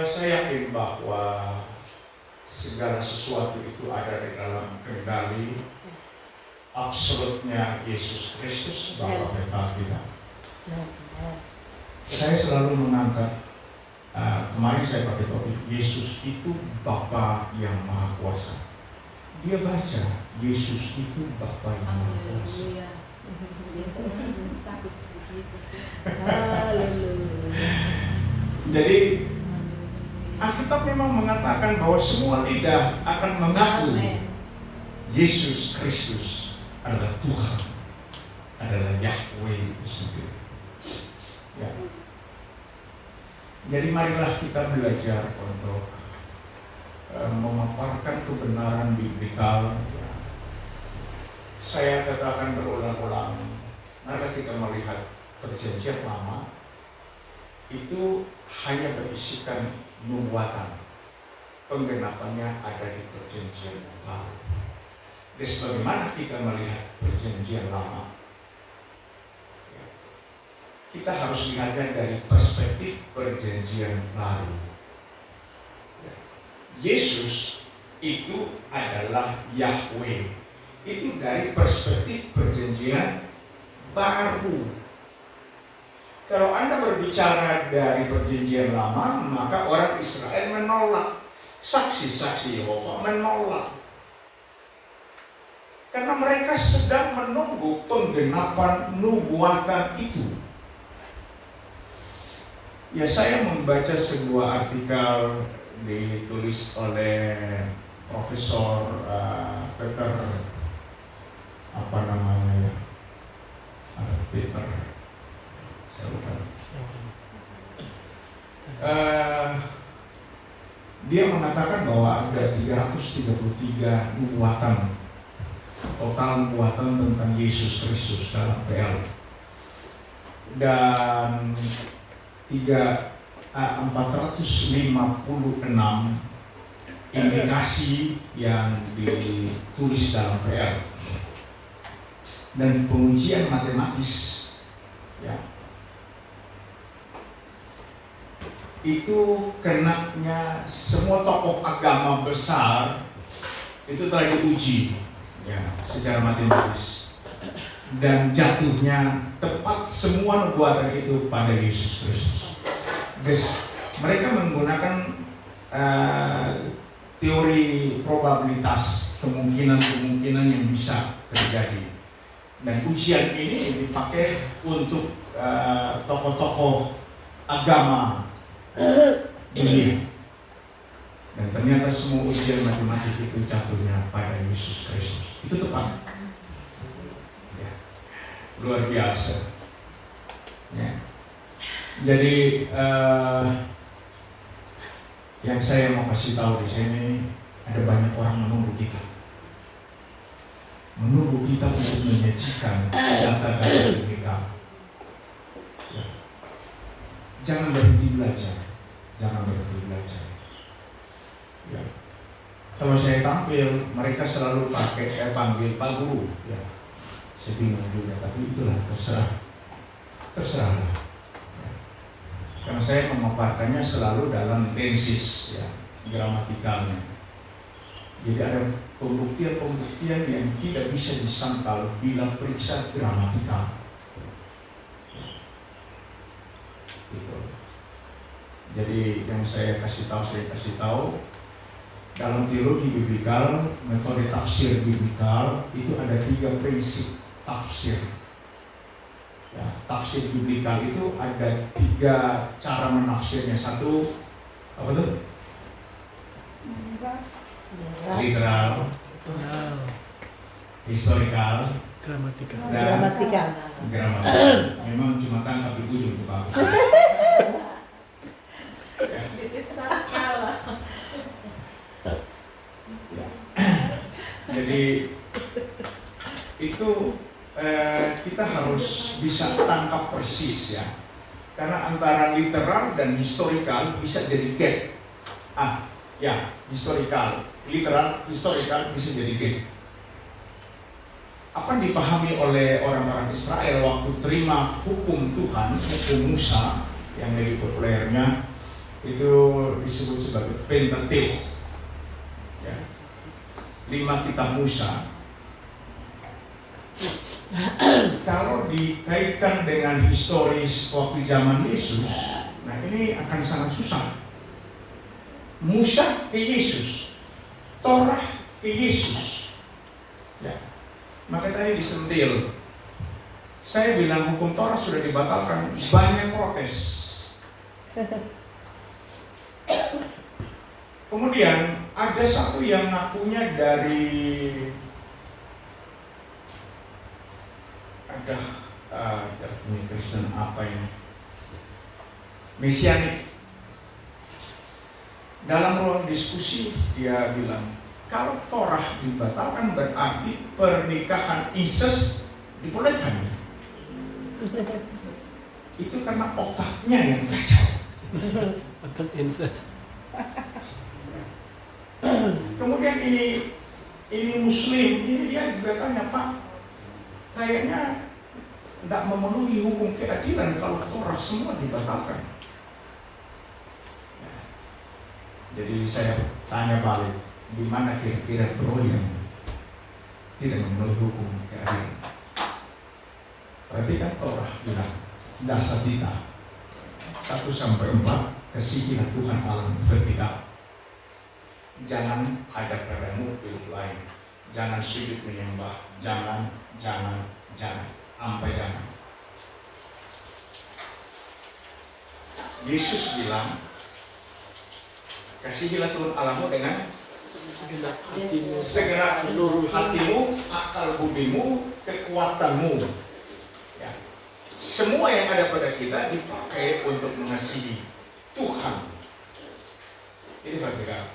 Saya yakin bahwa segala sesuatu itu ada di dalam kendali absolutnya Yesus Kristus, Bapa Bapa kita. Saya selalu mengangkat, kemarin saya pakai topik, Yesus itu Bapa yang Maha Kuasa. Dia baca, Yesus itu Bapa yang Maha Kuasa. Jadi Alkitab memang mengatakan bahwa semua lidah akan mengaku Yesus Kristus adalah Tuhan, adalah Yahweh itu sendiri. Ya. Jadi marilah kita belajar untuk memaparkan kebenaran biblikal. Ya. Saya katakan berulang-ulang, mari kita melihat perjanjian lama itu hanya berisikan nubuatan. Penggenapannya ada di perjanjian baru. Dan sebagaimana kita melihat perjanjian lama, ya, kita harus lihatnya dari perspektif perjanjian baru. Ya. Yesus itu adalah Yahweh. Itu dari perspektif perjanjian baru. Kalau Anda berbicara dari perjanjian lama, maka orang Israel menolak. Saksi-saksi Yehova menolak. Karena mereka sedang menunggu penggenapan nubuatan itu. Ya, saya membaca sebuah artikel ditulis oleh Profesor Peter, apa namanya ya? Peter, saya lupa. Dia mengatakan bahwa ada 333 nubuatan, total nubuatan tentang Yesus Kristus dalam PL, dan 456 indikasi yang ditulis dalam PL, dan pengujian matematis, ya, itu kenaknya semua tokoh agama besar itu telah diuji, ya, secara matematis, dan jatuhnya tepat semua nubuatan itu pada Yesus Kristus. Mereka menggunakan teori probabilitas, kemungkinan-kemungkinan yang bisa terjadi, dan ujian ini dipakai untuk tokoh-tokoh agama dunia. Dan ternyata semua ujian matematik itu jatuhnya pada Yesus Kristus. Itu tepat. Ya. Luar biasa. Ya. Jadi yang saya mau kasih tahu di sini, ada banyak orang menunggu kita untuk menyajikan data-data biblika. Ya. Jangan berhenti belajar. Ya. Kalau saya tampil, mereka selalu panggil Pak Guru. Ya. Saya bingung juga, tapi itulah terserahlah. Ya. Karena saya memaparkannya selalu dalam tensis, ya, gramatikalnya. Jadi ada pembuktian yang tidak bisa disangkal bila periksa gramatikal. Gitu. Jadi yang saya kasih tahu dalam teologi biblikal, metode tafsir biblikal itu ada 3 prinsip tafsir. Ya, tafsir biblikal itu ada 3 cara menafsirnya. Satu, apa tuh? Literal, historical, dan gramatikal. Memang cuma tangkap di ujung tuh Pak. Ya. Jadi itu kita harus bisa tangkap persis, ya. Karena antara literal dan historical bisa jadi gap. Literal, historical bisa jadi gap. Apa yang dipahami oleh orang-orang Israel waktu terima hukum Tuhan, hukum Musa, yang lebih populernya itu disebut sebagai Pentateuch, ya, 5 kitab Musa. Kalau dikaitkan dengan historis waktu zaman Yesus, nah ini akan sangat susah. Musa ke Yesus, Torah ke Yesus, ya. Maka tadi disentil. Saya bilang hukum Torah sudah dibatalkan, banyak protes. Kemudian ada satu yang ngakunya dari Kristen apa ini? Mesianik. Dalam ruang diskusi dia bilang, kalau Torah dibatalkan berarti pernikahan incest dibolehkan. Itu karena otaknya yang kacau. Otak incest. Kemudian ini Muslim, ini dia juga tanya, Pak, kayaknya tidak memenuhi hukum keadilan kalau Torah semua dibatalkan. Ya. Jadi saya tanya balik, di mana kira-kira bro yang tidak memenuhi hukum keadilan? Perhatikan Torah bilang, dasatita 1-4, kasihilah Tuhan Allah vertikal. Jangan ada padamu ilah lain. Jangan sujud menyembah. Jangan. Sampai jangan. Yesus bilang, kasihilah Tuhan Allahmu dengan segenap hatimu, akal budimu, kekuatanmu. Ya. Semua yang ada pada kita dipakai untuk mengasihi Tuhan. Ini vertikal.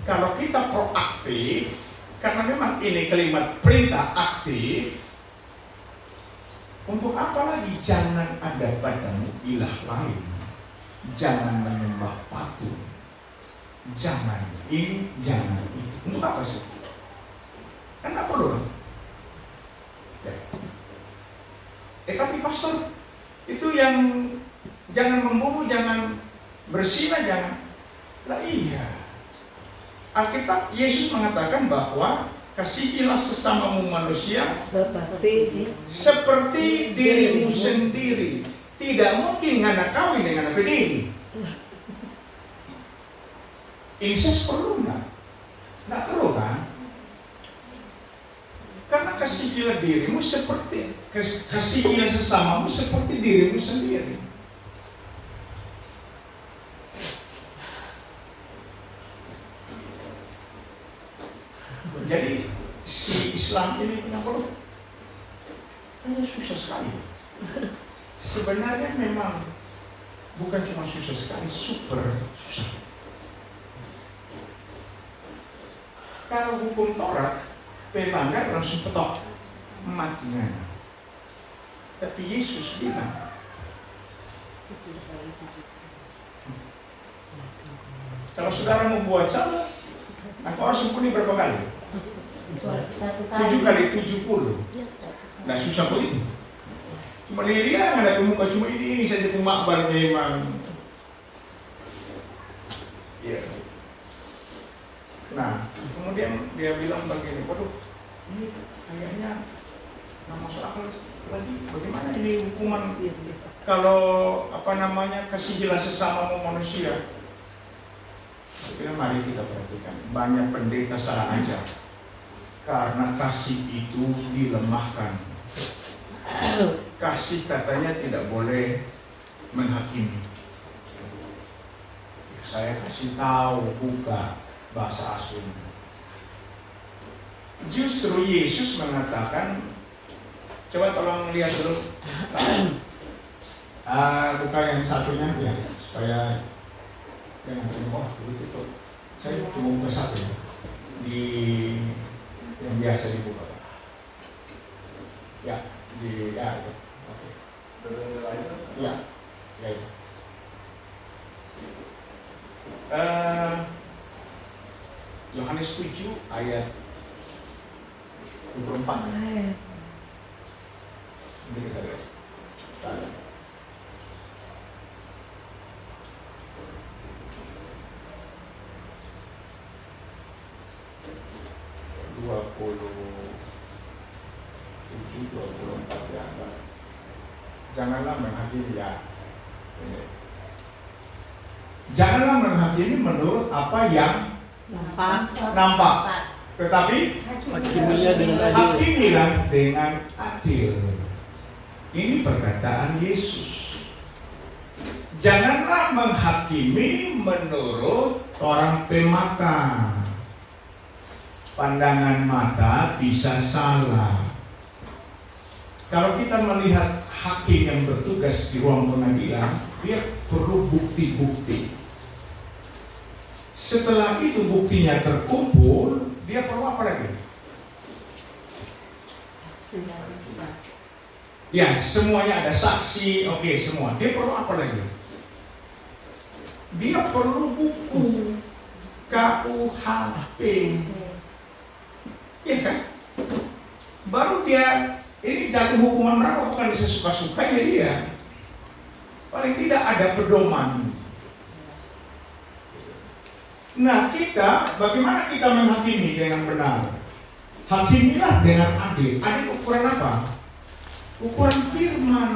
Kalau kita proaktif, karena memang ini kalimat perintah aktif, untuk apa lagi jangan ada padamu ilah lain, jangan menyembah patung, jangan ini, jangan itu. Untuk apa sih? Kan tak perlu kan? Ya. Tapi pastor, itu yang jangan membunuh, jangan berzina, jangan. Lah iya. Alkitab Yesus mengatakan bahwa kasihilah sesamamu manusia seperti dirimu sendiri. Tidak mungkin anak kawin dengan anak diri. Incest perlu nggak? Nggak perlu kan? Karena kasihilah dirimu seperti kasihilah sesamamu seperti dirimu sendiri. Jadi si Islam ini kenapa? Ini susah sekali. Sebenarnya memang bukan cuma susah sekali, super susah. Kalau hukum Taurat, pelanggar langsung petok matinya. Tapi Yesus bilang, kalau saudara mau buat salah, aku harus ampuni berapa kali? 7 kali 70. Nah susah begitu. Cuma dia nggak ada muka, cuma ini saja pemakbar memang. Ya. Nah, kemudian dia bilang begini, waduh, ini kayaknya nggak masuk akal lagi. Bagaimana ini hukuman kalau kasih jelas sesama manusia? Jadi mari kita perhatikan, banyak pendeta salah ajar karena kasih itu dilemahkan. Kasih katanya tidak boleh menghakimi. Saya kasih tahu buka bahasa asing. Justru Yesus mengatakan, coba tolong lihat dulu, buka yang satunya ya, supaya yang begitu. Saya cuma buka satu ya, di yang biasa dibuka. Ya, di ya itu. Oke. Ya, ya itu. Yohanes 7 ayat 24. Ini kita lihat. Ada. Janganlah menghakimi ya. Janganlah menghakimi menurut apa yang nampak. Tetapi hakimilah dengan adil. Ini perkataan Yesus. Janganlah menghakimi menurut orang pemata. Pandangan mata bisa salah. Kalau kita melihat hakim yang bertugas di ruang pengadilan, dia perlu bukti-bukti. Setelah itu buktinya terkumpul, dia perlu apa lagi? Ya, semuanya ada saksi, oke, semua. Dia perlu apa lagi? Dia perlu buku KUHP. Ya kan? Baru dia ini jatuh hukuman berapa, bukan sesuka-sukanya dia. Paling tidak ada pedoman. Nah kita, bagaimana kita menghakimi dengan benar? Hakimilah dengan adil. Adil ukuran apa? Ukuran firman.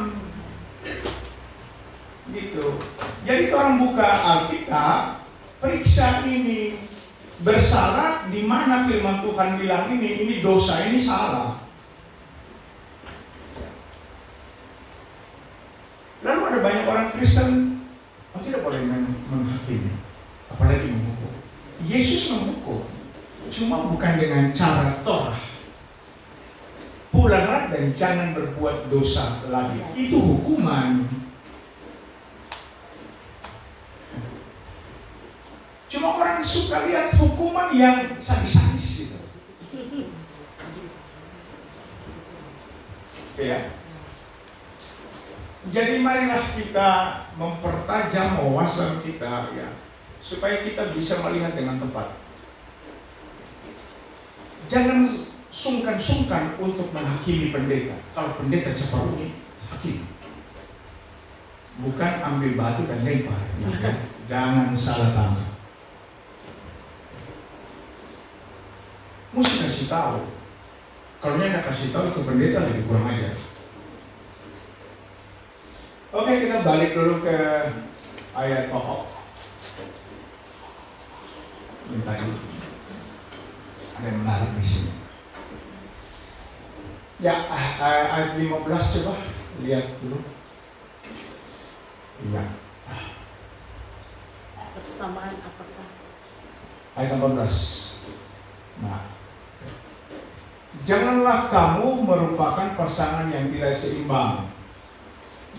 Gitu. Jadi orang buka Alkitab, periksa ini. Bersalah di mana firman Tuhan bilang ini dosa, ini salah. Lalu ada banyak orang Kristen, tidak boleh menghakimi, apalagi menghukum. Yesus menghukum, cuma bukan dengan cara Torah. Pulanglah dan jangan berbuat dosa lagi. Itu hukuman. Cuma orang suka lihat hukuman yang sadis-sadis gitu. Oke ya. Jadi marilah kita mempertajam wawasan kita ya, supaya kita bisa melihat dengan tepat. Jangan sungkan-sungkan untuk menghakimi pendeta. Kalau pendeta Caparuni, hakim. Bukan ambil batu dan lempar. Ya. Jangan salah tangkap. Mesti kasih tahu. Kalau dia nggak kasih tahu, itu pendeta lebih kurang aja. Oke, kita balik dulu ke ayat pokok. Ini tadi ada yang menarik di sini. Ya, ayat 15 coba lihat dulu. Iya. Persamaan apakah? Ayat 18. Nah, janganlah kamu merupakan pasangan yang tidak seimbang.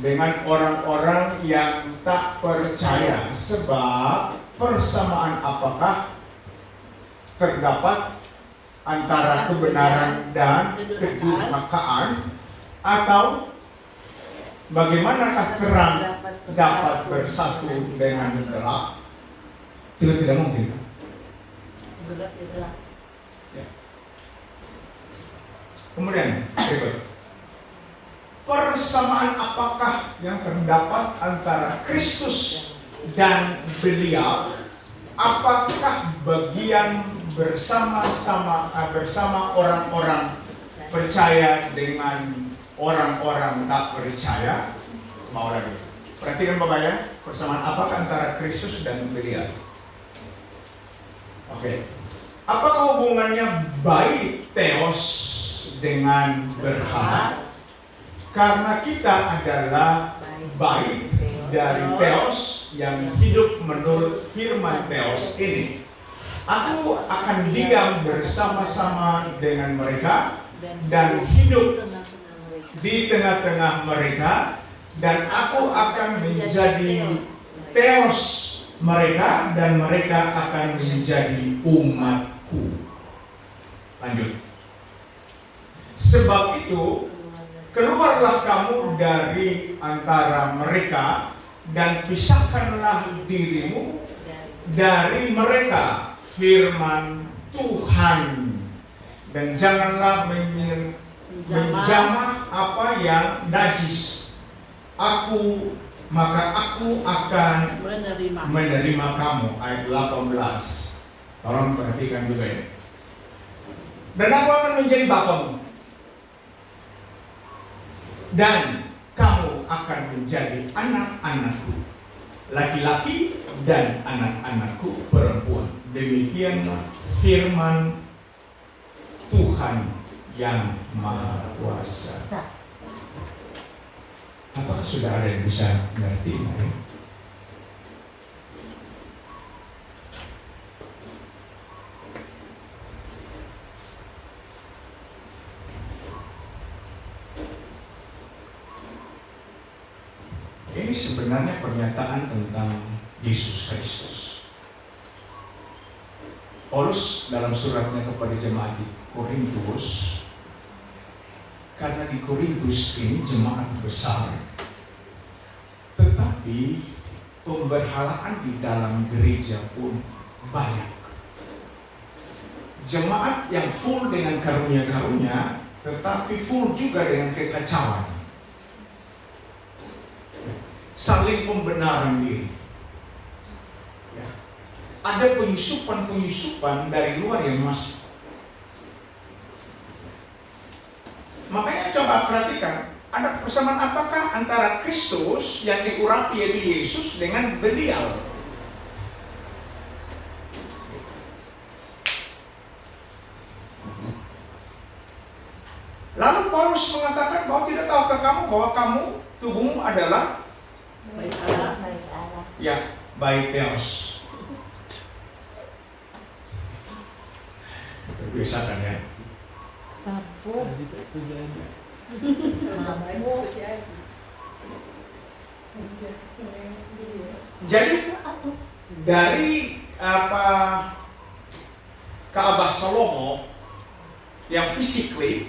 dengan orang-orang yang tak percaya. Sebab persamaan apakah terdapat antara kebenaran dan kedurhakaan, atau bagaimanakah terang dapat bersatu dengan gelap? Tidak mungkin. Gelap ya gelap. Kemudian berikut, persamaan apakah yang terdapat antara Kristus dan beliau? Apakah bagian bersama orang-orang percaya dengan orang-orang tak percaya? Mau lagi? Perhatikan Bapak ya, persamaan apakah antara Kristus dan beliau? Oke. Apakah hubungannya baik Theos dengan berhala? Karena kita adalah baik dari Theos yang hidup menurut firman Theos ini. Aku akan diam bersama-sama dengan mereka dan hidup di tengah-tengah mereka, dan aku akan menjadi Theos mereka dan mereka akan menjadi umatku. Lanjut. Sebab itu keluarlah kamu dari antara mereka dan pisahkanlah dirimu dari mereka, firman Tuhan, dan janganlah menjamah apa yang najis. Maka aku akan menerima kamu. Ayat 18. Tolong perhatikan juga ini. Dan aku akan menjadi bapamu, dan kamu akan menjadi anak-anakku laki-laki dan anak-anakku perempuan. Demikianlah firman Tuhan yang Maha Kuasa. Apakah sudah ada yang bisa mengerti? Ini sebenarnya pernyataan tentang Yesus Kristus. Paulus dalam suratnya kepada jemaat di Korintus, karena di Korintus ini jemaat besar, tetapi pemberhalaan di dalam gereja pun banyak. Jemaat yang full dengan karunia-karunia, tetapi full juga dengan kekacauan. Saling pembenaran diri. Ya. Ada penyusupan dari luar yang masuk. Makanya coba perhatikan, ada persamaan apakah antara Kristus yang diurapi yaitu Yesus dengan beliau? Lalu Paulus mengatakan bahwa tidak tahukah kamu bahwa kamu tubuhmu adalah Baik Allah. ya, baik Theos. Terbiasakan ya. Mabuk. Jadi dari Ka'bah Salomo yang physically,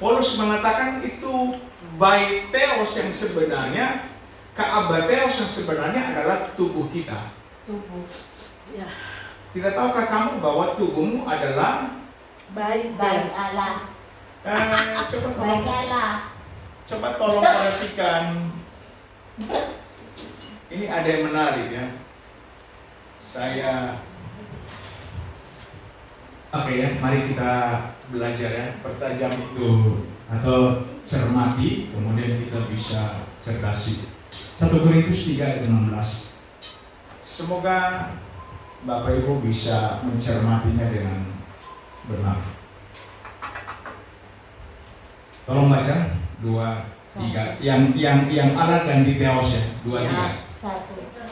Paulus mengatakan itu baik Theos yang sebenarnya, Ka'bah Theos yang sebenarnya adalah tubuh kita. Tubuh. Ya. Tidak tahukah kamu bahwa tubuhmu adalah Baik Allah. Coba tolong perhatikan. Ini ada yang menarik ya. Oke ya, mari kita belajar ya. Pertajam itu atau cermati, kemudian kita bisa cerdasi. 1 Korintus 3 ayat 16. Semoga Bapak Ibu bisa mencermatinya dengan benar. Tolong baca 2, 3. Yang Allah dan di Theos ya. 2, 3.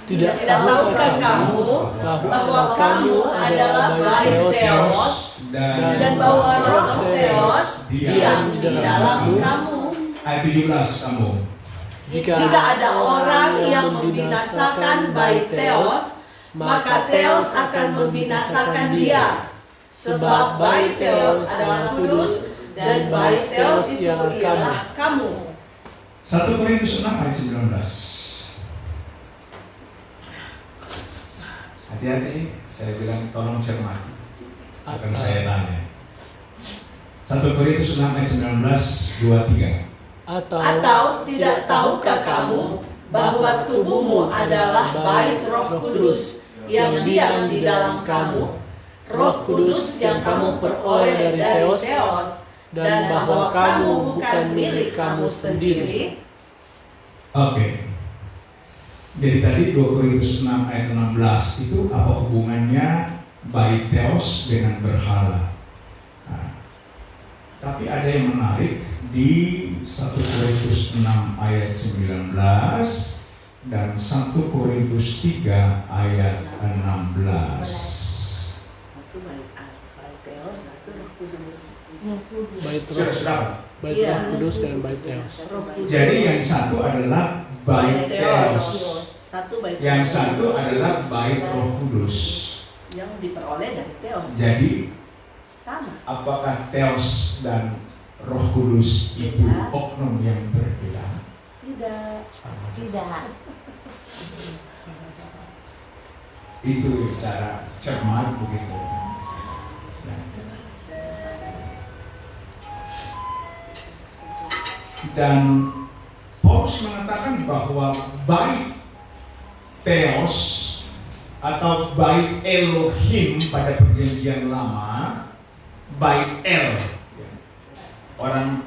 Tidak tahukah kamu bahwa kamu adalah baik Theos dan bahwa roh Theos diam di dalam kamu. Ayat 17 sambung. Jika ada orang yang membinasakan bait Theos, maka Theos akan membinasakan dia. Sebab bait Theos adalah kudus, dan bait Theos itu ialah kamu. 1 Korintus 6 ayat 19. Hati-hati, saya bilang tolong cermati. Akan saya tanya. 1 Korintus 6 ayat 19, 2, 3. Atau tidak tahukah kamu bahwa tubuhmu adalah bait Roh Kudus yang diam di dalam kamu, Roh Kudus yang kamu peroleh dari Theos, dan bahwa kamu bukan milik kamu sendiri? Oke. Jadi tadi 2 Korintus 6 ayat 16 itu apa hubungannya bait Theos dengan berhala? Nah, tapi ada yang menarik di 1 Korintus 6 ayat 19 dan 1 Korintus 3 ayat 16. Satu bait Theos, satu Roh Kudus. Bait Roh, Sudah. bait Roh Kudus dan bait Theos. Jadi yang satu adalah bait Theos, Satu bait yang Theos satu adalah bait Roh Kudus. yang diperoleh dari Theos. Jadi Sama. apakah Theos dan Roh Kudus itu oknum yang berbeda? Tidak. Tidak. Itu cara cermat begitu. Ya. Dan Paulus mengatakan bahwa bait Theos atau bait Elohim pada perjanjian lama, bait El. Orang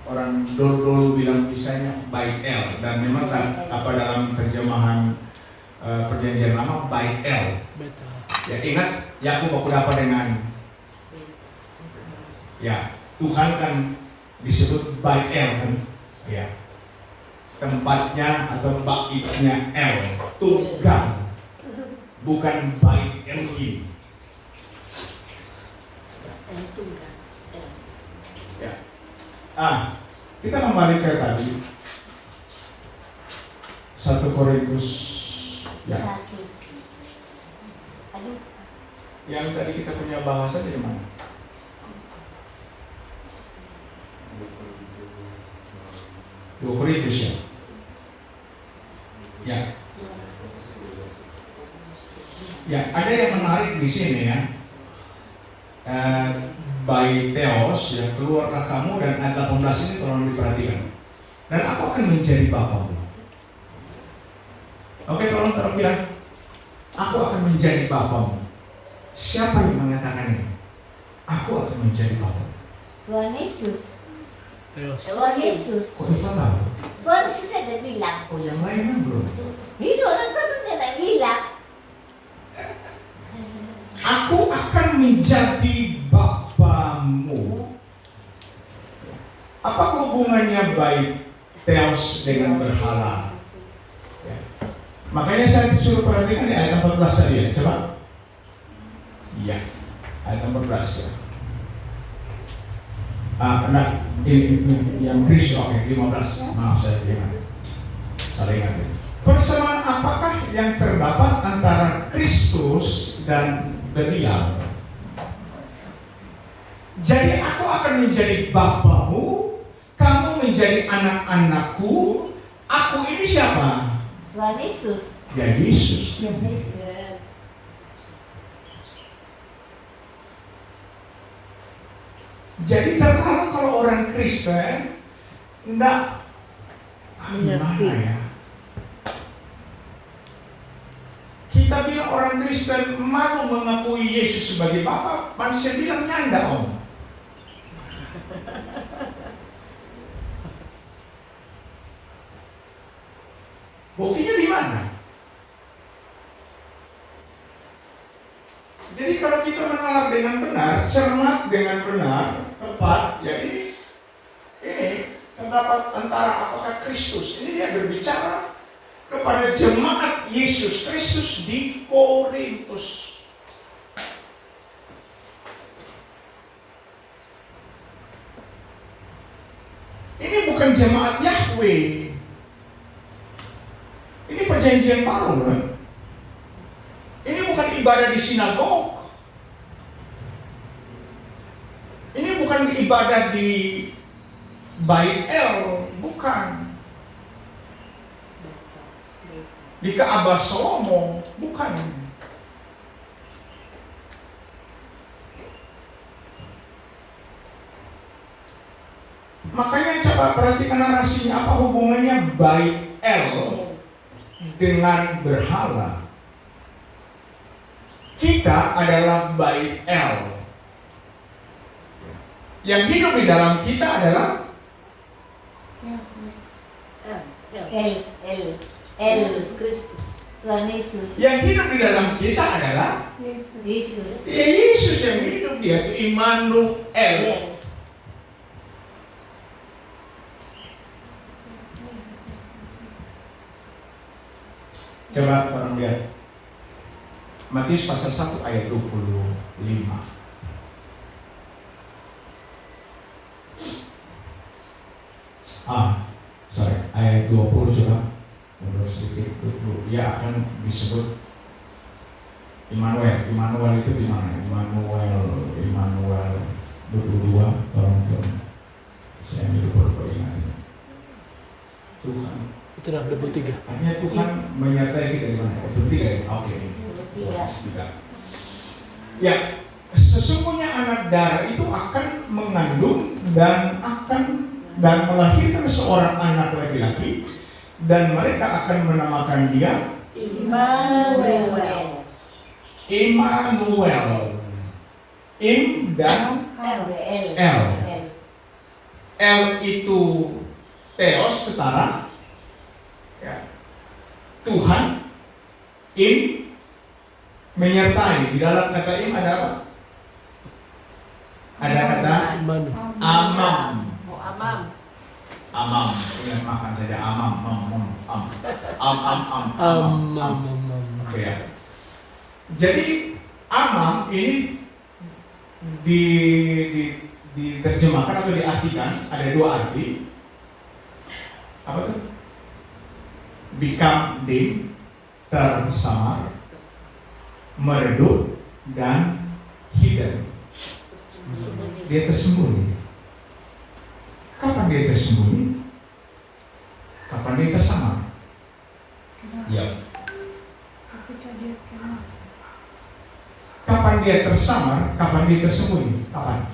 orang dulu bilang misalnya bait El, dan memang dalam terjemahan perjanjian lama bait El. Betul. Ya, ingat Yakub waktu apa dengan ya Tuhan kan disebut bait El kan, ya tempatnya atau baitnya El, tunggal, bukan bait Elohim. Ya. Kita kembali ke tadi 1 Korintus ya. Yang tadi kita punya bahasa di mana? Dua Korintus ya. Ya. Ya, ada yang menarik di sini ya. Bait Theos ya, keluarlah kamu, dan ayat 18 ini tolong diperhatikan. Dan aku akan menjadi bapamu. Oke, tolong terkira. Aku akan menjadi bapamu. Siapa yang mengatakan ini? Aku akan menjadi bapamu. Tuhan Yesus. Theos. Tuhan Yesus. Kok Eva tahu? Tuhan Yesus ada bilang. Oh, yang lain kan belum. Itu orang kan ada bilang. Aku akan menjadi bapamu. Apa hubungannya bait Theos dengan berhala? Ya. Makanya saya disuruh perhatikan di ayat 14 tadi ya, coba. Iya, ayat 14 ya. Ini yang Kristus, oke, 15. Maaf saya ingat. Salah ingat. Persamaan apakah yang terdapat antara Kristus dan beliau? Jadi aku akan menjadi bapamu, kamu menjadi anak-anakku. Aku ini siapa? Tuhan Yesus. Ya Yesus. Ya, jadi terkadang kalau orang Kristen enggak gimana ya? Kita bilang orang Kristen malu mengakui Yesus sebagai Bapa, manusia bilang nyanda om. Buktinya di mana? Jadi kalau kita menolak dengan benar, cermat dengan benar, tepat, ya ini terdapat antara apakah Kristus. Ini dia berbicara kepada jemaat Yesus Kristus di Korintus. Ini jemaat Yahweh. Ini perjanjian baru, kan? Ini bukan ibadah di sinagog. Ini bukan ibadah di Bait El, bukan. Di Ka'bah Salomo, bukan. Makanya coba perhatikan narasinya, apa hubungannya Bait El dengan berhala. Kita adalah Bait El. Yang hidup di dalam kita adalah Yesus Kristus. Tuhan Yesus. yang hidup di dalam kita adalah Yesus. ya Yesus yang hidup, dia itu Immanuel. Coba orang lihat Matius pasal 1 ayat 25. Ayat 20 coba mundur sedikit. 20. Ia akan disebut Immanuel. Immanuel itu di mana? Immanuel 22. Tolong. Saya lupa ingat. Tuhan. Itu dah 23. Artinya Tuhan menyertai kita di mana? 23 ya? Oke. 23. Ya, sesungguhnya anak darah itu akan mengandung dan melahirkan seorang anak laki-laki, dan mereka akan menamakan dia Immanuel. Immanuel. Im dan El. El itu Theos, setara, ya. Tuhan. Im menyertai. Di dalam kata im ada apa? Ada kata amam. Amam, ingat makan saja amam, Oke ya. Jadi amam ini diterjemahkan atau diartikan ada dua arti. Apa tuh? Become dim, tersamar, meredup, dan hidden. Dia tersembunyi. Kapan dia tersembunyi? Kapan dia tersamar? Ya. Kapan dia tersamar? Kapan dia tersembunyi? Kapan?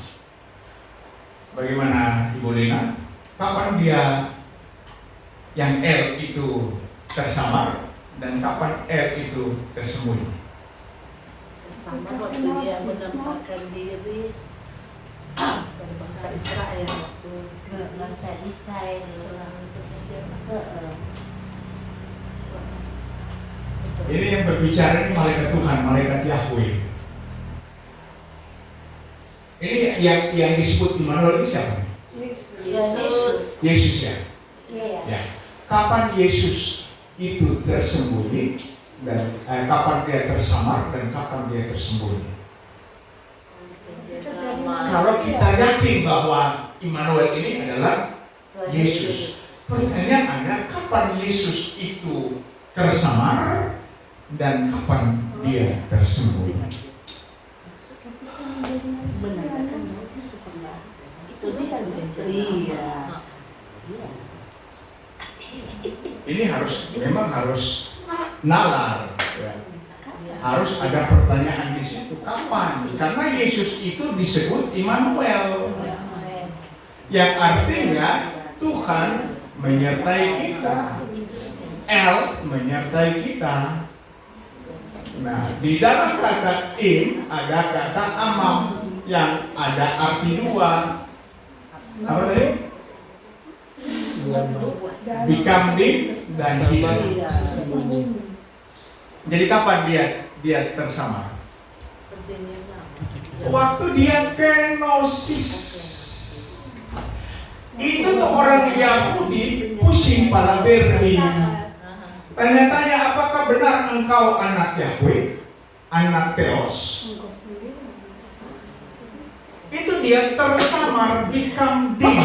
Bagaimana Ibu Lina? Kapan dia yang L itu tersamar dan kapan L itu tersembunyi? Sama waktu dia menampakkan diri dari bangsa Israel waktu Bangsa Israel. Ini yang berbicara ini malaikat Tuhan, malaikat Yahweh. Ini yang disebut Immanuel ini siapa? Yesus. Yesus ya. Iya. Ya. Kapan Yesus itu tersembunyi dan kapan dia tersamar dan kapan dia tersembunyi? Kalau kita yakin bahwa Immanuel ini adalah Yesus, pertanyaan adalah kapan Yesus itu tersamar dan kapan dia tersembunyi? Menandakan bahwa setelah itu dia iya. Ini memang harus nalar, ya. Harus ada pertanyaan di situ kapan? Karena Yesus itu disebut Immanuel, yang artinya Tuhan menyertai kita, El menyertai kita. Nah, di dalam kata im ada kata amam yang ada arti dua. Apa tadi? Become dim dan hidden. Jadi kapan dia tersamar? Waktu dia kenosis. Itu tuh orang Yahudi pusing pala berli. Tanya-tanya, apakah benar engkau anak Yahweh, anak Theos? Itu dia tersamar, become dim.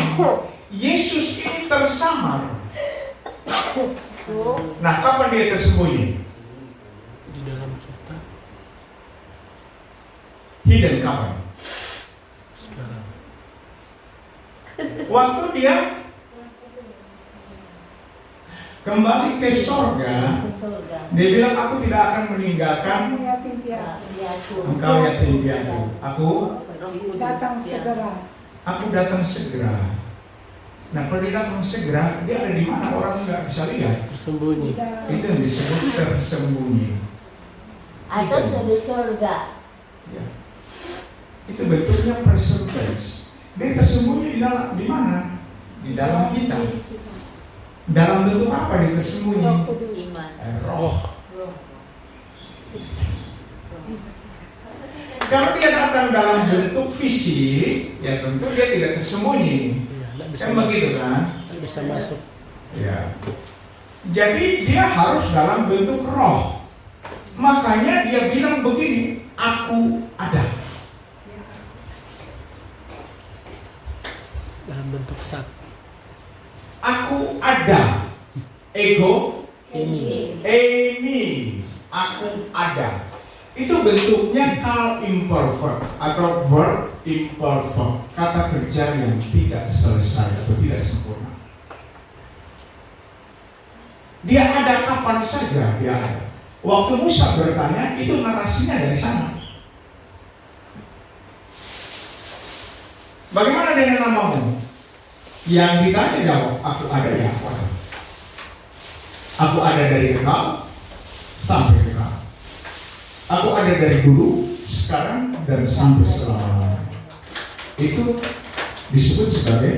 Yesus ini tersamar. Nah, kapan dia tersembunyi? Di dalam kita Hidden kapan? sekarang. Waktu dia kembali ke sorga, dia bilang, aku tidak akan meninggalkan engkau yatim piatu. Aku Datang segera. datang segera. Nah, kalau dia datang segera, dia ada di mana orang nggak bisa lihat. Tersembunyi. Itu yang disebut tersembunyi. Atau di surga. Ya. Itu bentuknya present tense. Dia tersembunyi di mana? Di dalam kita. Dalam bentuk apa dia tersembunyi? Iman. Roh. Kalau dia datang dalam bentuk fisik, ya tentu dia tidak tersembunyi. Iya, nggak bisa Kan begitu kan? nggak bisa masuk. Ya. Jadi dia harus dalam bentuk roh. Makanya dia bilang begini, aku ada. Dalam bentuk zat. Aku ada. Ego, Ini. aku ada. Itu bentuknya kal imperfect atau verb imperfect, kata kerja yang tidak selesai atau tidak sempurna. Dia ada kapan saja dia ada. Waktu Musa bertanya, itu narasinya dari sana. Bagaimana dengan namamu? Yang ditanya jawab, aku ada di aku ada. Aku ada dari engkau sampai engkau. Aku ada dari dulu, sekarang, dan sampai selama. Itu disebut sebagai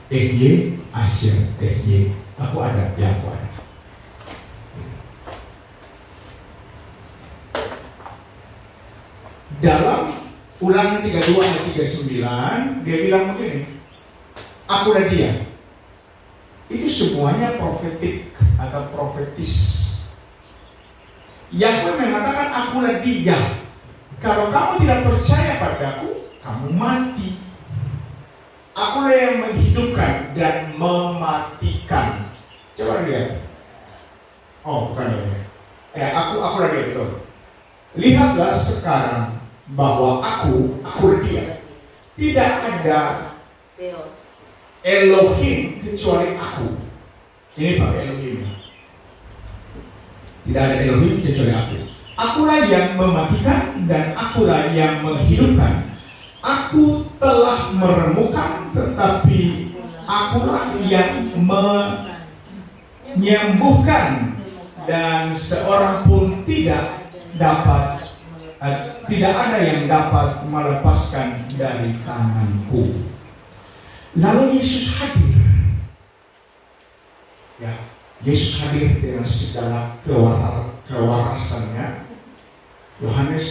EY Asyir, EY. Aku ada, ya aku ada. Dalam Ulangan 32 ayat 39, dia bilang begini, akulah dia. Itu semuanya profetik atau profetis. Yahweh mengatakan akulah dia. Kalau kamu tidak percaya padaku, kamu mati. Akulah yang menghidupkan dan mematikan. Coba lihat. Oh, bukan ini. Akulah dia, betul. Lihatlah sekarang bahwa akulah dia. Tidak ada Theos. Elohim kecuali aku. Ini pakai Elohim. Tidak ada Elohim kecuali aku. Akulah yang mematikan dan akulah yang menghidupkan. Aku telah meremukkan, tetapi akulah yang menyembuhkan, dan seorang pun tidak ada yang dapat melepaskan dari tanganku. Lalu Yesus hadir. Ya, Yesus hadir dengan segala kewarasannya. Yohanes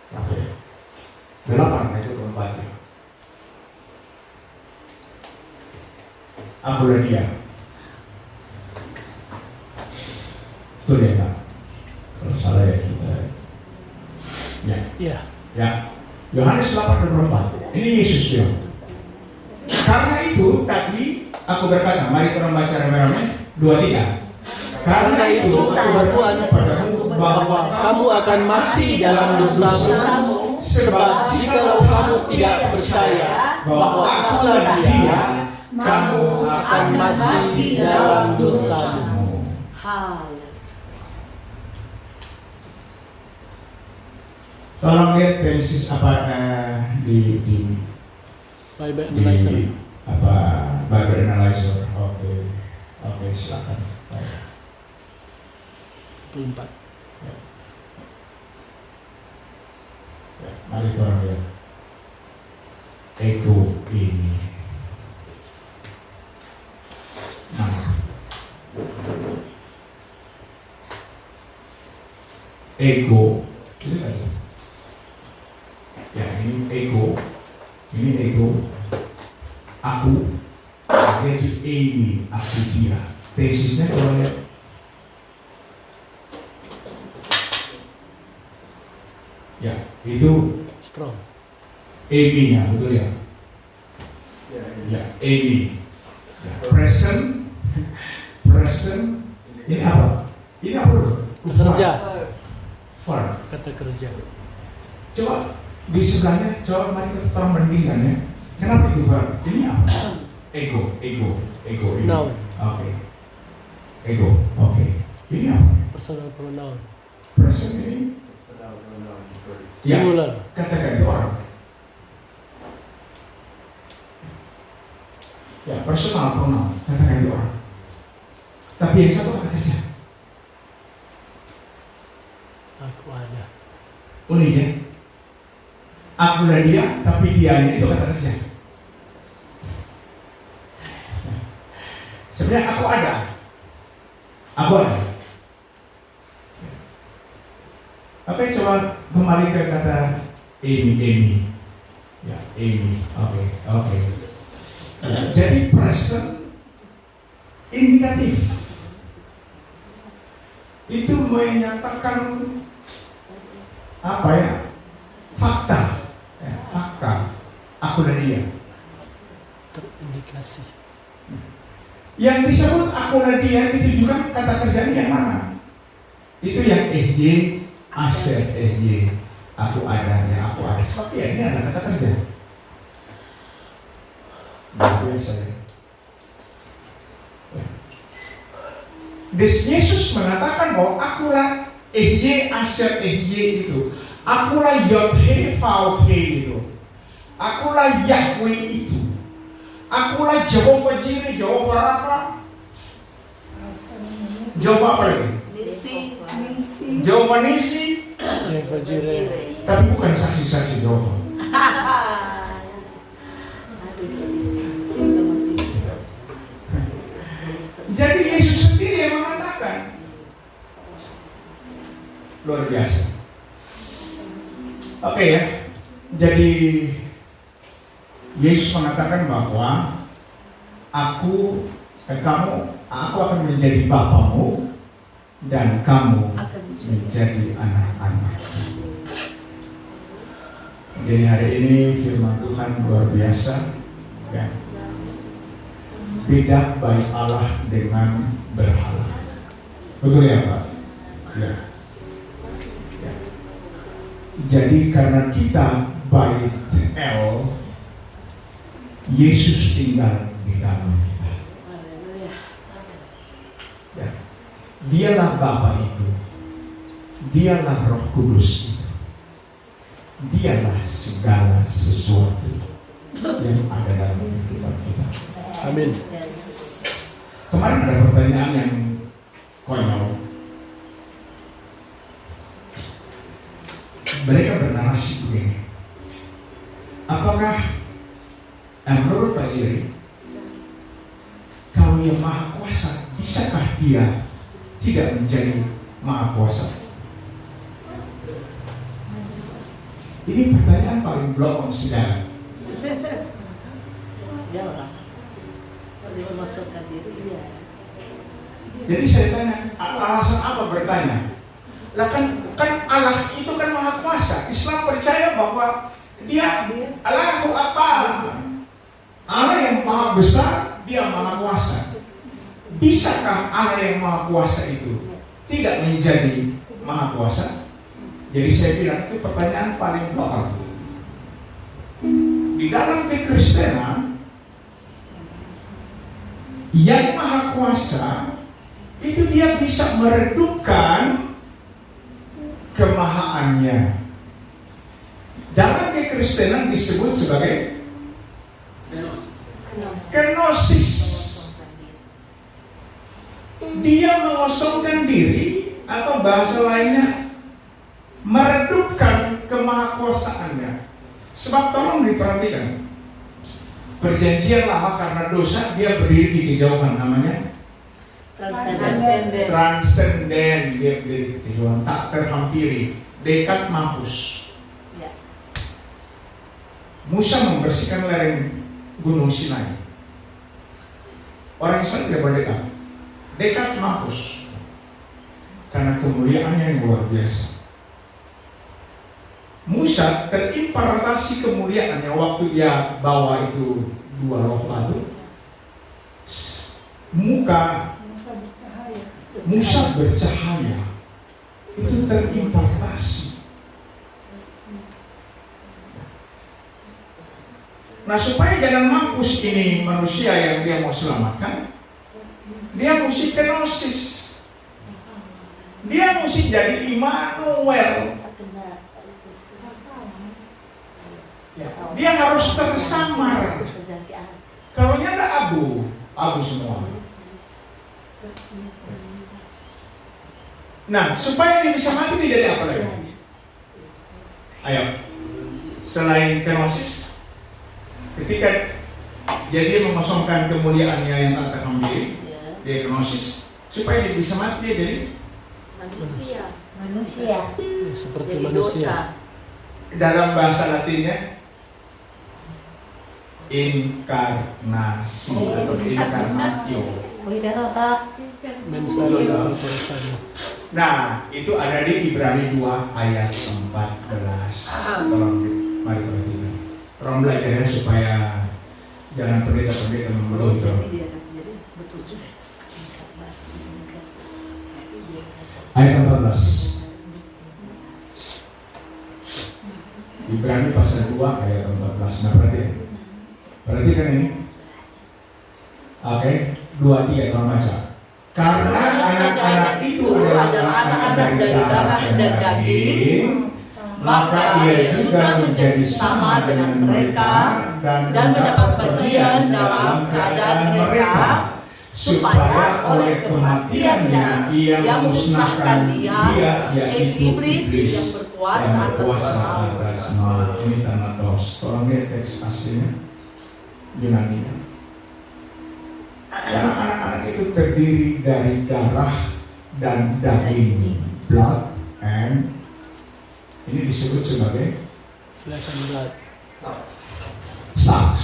8 ayat 24. Akulah dia. Betul ya, Pak? Kalau salah ya kita. Ya. Iya. Ya. Yohanes 8:24. Ini Yesus bilang. Karena itu tadi aku berkata, mari kita membaca rame-rame 2-3. Karena itu aku berkata padamu bahwa kamu akan mati dalam dosamu, sebab jikalau kamu tidak percaya bahwa akulah dia, kamu akan mati dalam dosamu. Tolong lihat tensis di Bible analyzer. Bible analyzer. Oke, silakan. Baik. 24. Ya, mari kita lihat. Ego ini. Ego itu tadi. Ya, ini ego. Aku. Jadi ini aku dia. Tesisnya kalau lihat. Ya, itu Strong. AB-nya, betul ya? Ya, Amy. Ya, present. Ini apa? Ini apa loh? Kerja. Verb. Kata kerja. Coba di sebelahnya, coba mari kita bandingkan ya. Kenapa itu verb? Ini apa? Ego. Ini. Noun. Oke. Ego. Oke. Ini apa? Personal pronoun. Present ini. Ya. Singular. Kata ganti orang. Ya, personal pronoun. Kata ganti orang. Tapi yang satu kata kerja. Aku ada. Unik ya. Aku dan dia, tapi dianya itu kata kerja. Sebenarnya aku ada. Oke, coba kembali ke kata Amy. Ya, Amy. Oke. Ya, jadi present indikatif. Itu menyatakan apa ya? Fakta. Aku dan dia. Terindikasi. Yang disebut aku dan dia ditujukan kata kerjanya yang mana? Itu yang SJ, aset SJ. Aku ada. Sebab ya ini adalah kata kerja. Luar biasa ya. Yesus mengatakan bahwa akulah SJ, aset SJ itu. Akulah Yod-He, Vav-He itu. Akulah Yahweh itu. Akulah Jehovah Jireh, Jehovah Rafa. Jehovah apa lagi? Jehovah Nisi. Jehovah Jireh. Tapi bukan saksi-saksi Jehovah. Jadi Yesus sendiri yang mengatakan. Luar biasa. Oke ya. Jadi Yesus mengatakan bahwa kamu akan menjadi bapamu dan kamu menjadi anak-anak. Jadi hari ini firman Tuhan luar biasa ya. Beda baik Allah dengan berhala. Betul ya Pak? Ya. Jadi karena kita bait El, Yesus tinggal di dalam kita. Ya. Dialah Bapa itu. Dialah Roh Kudus itu. Dialah segala sesuatu yang ada dalam kehidupan kita. Amin. Kemarin ada pertanyaan yang konyol. Mereka bernarasi begini. Apakah menurut Pak Jiri, kalau yang maha kuasa, bisakah dia tidak menjadi maha kuasa? Ini pertanyaan paling blok sejarah. Jadi saya tanya, alasan apa bertanya? Lah kan Allah itu kan maha kuasa. Islam percaya bahwa dia Allahu Akbar. Allah yang maha besar, dia maha kuasa. Bisakah Allah yang maha kuasa itu tidak menjadi maha kuasa? Jadi saya bilang itu pertanyaan paling lokal. Di dalam kekristenan, yang maha kuasa itu dia bisa meredupkan kemahaannya. Dalam kekristenan disebut sebagai kenosis. Dia mengosongkan diri, atau bahasa lainnya meredupkan kemahakuasaannya. Sebab tolong diperhatikan, perjanjian lama karena dosa dia berdiri di kejauhan, namanya transenden. Dia berdiri di kejauhan, tak terhampiri, dekat mampus. Musa membersihkan lereng Gunung Sinai. Orang Islam tidak berdekat, dekat mampus, karena kemuliaannya yang luar biasa. Musa terimpartasi kemuliaannya waktu dia bawa itu dua loh batu, muka Musa bercahaya itu terimpartasi. Nah, supaya jangan mampus ini manusia yang dia mau selamatkan, dia mesti kenosis. Dia mesti jadi Immanuel. Ya, dia harus tersamar. Kalau dia ada abu semua. Nah, supaya dia bisa mati, dia jadi apa lagi? Ayo, selain kenosis, ketika dia mengosongkan kemuliaannya yang tak terkembali, dia kenosis. Supaya dia bisa mati, dia jadi Manusia. Seperti Jadi manusia. dosa. dalam bahasa Latinnya inkarnasi atau inkarnatio. Mensalih perasaan. Nah, itu ada di Ibrani 2 ayat 14. Tolong mari perhatikan. Tolong belajar ya supaya jangan pendeta-pendeta memenuhi itu. Ayat 14. Ibrani pasal 2 ayat 14. Nah, perhatikan ini. Oke, 2-3 tolong baca. Karena anak-anak itu adalah anak-anak dari darah dan daging, maka ia juga menjadi sama dengan mereka dan mendapat bagian dalam keadaan mereka, supaya oleh kematiannya ia memusnahkan dia, yaitu iblis yang berkuasa atas maut. Ini Thanatos. Tolong lihat teks aslinya Yunani. Karena anak-anak itu terdiri dari darah dan daging, blood and, ini disebut sebagai Flesh and blood. sarx.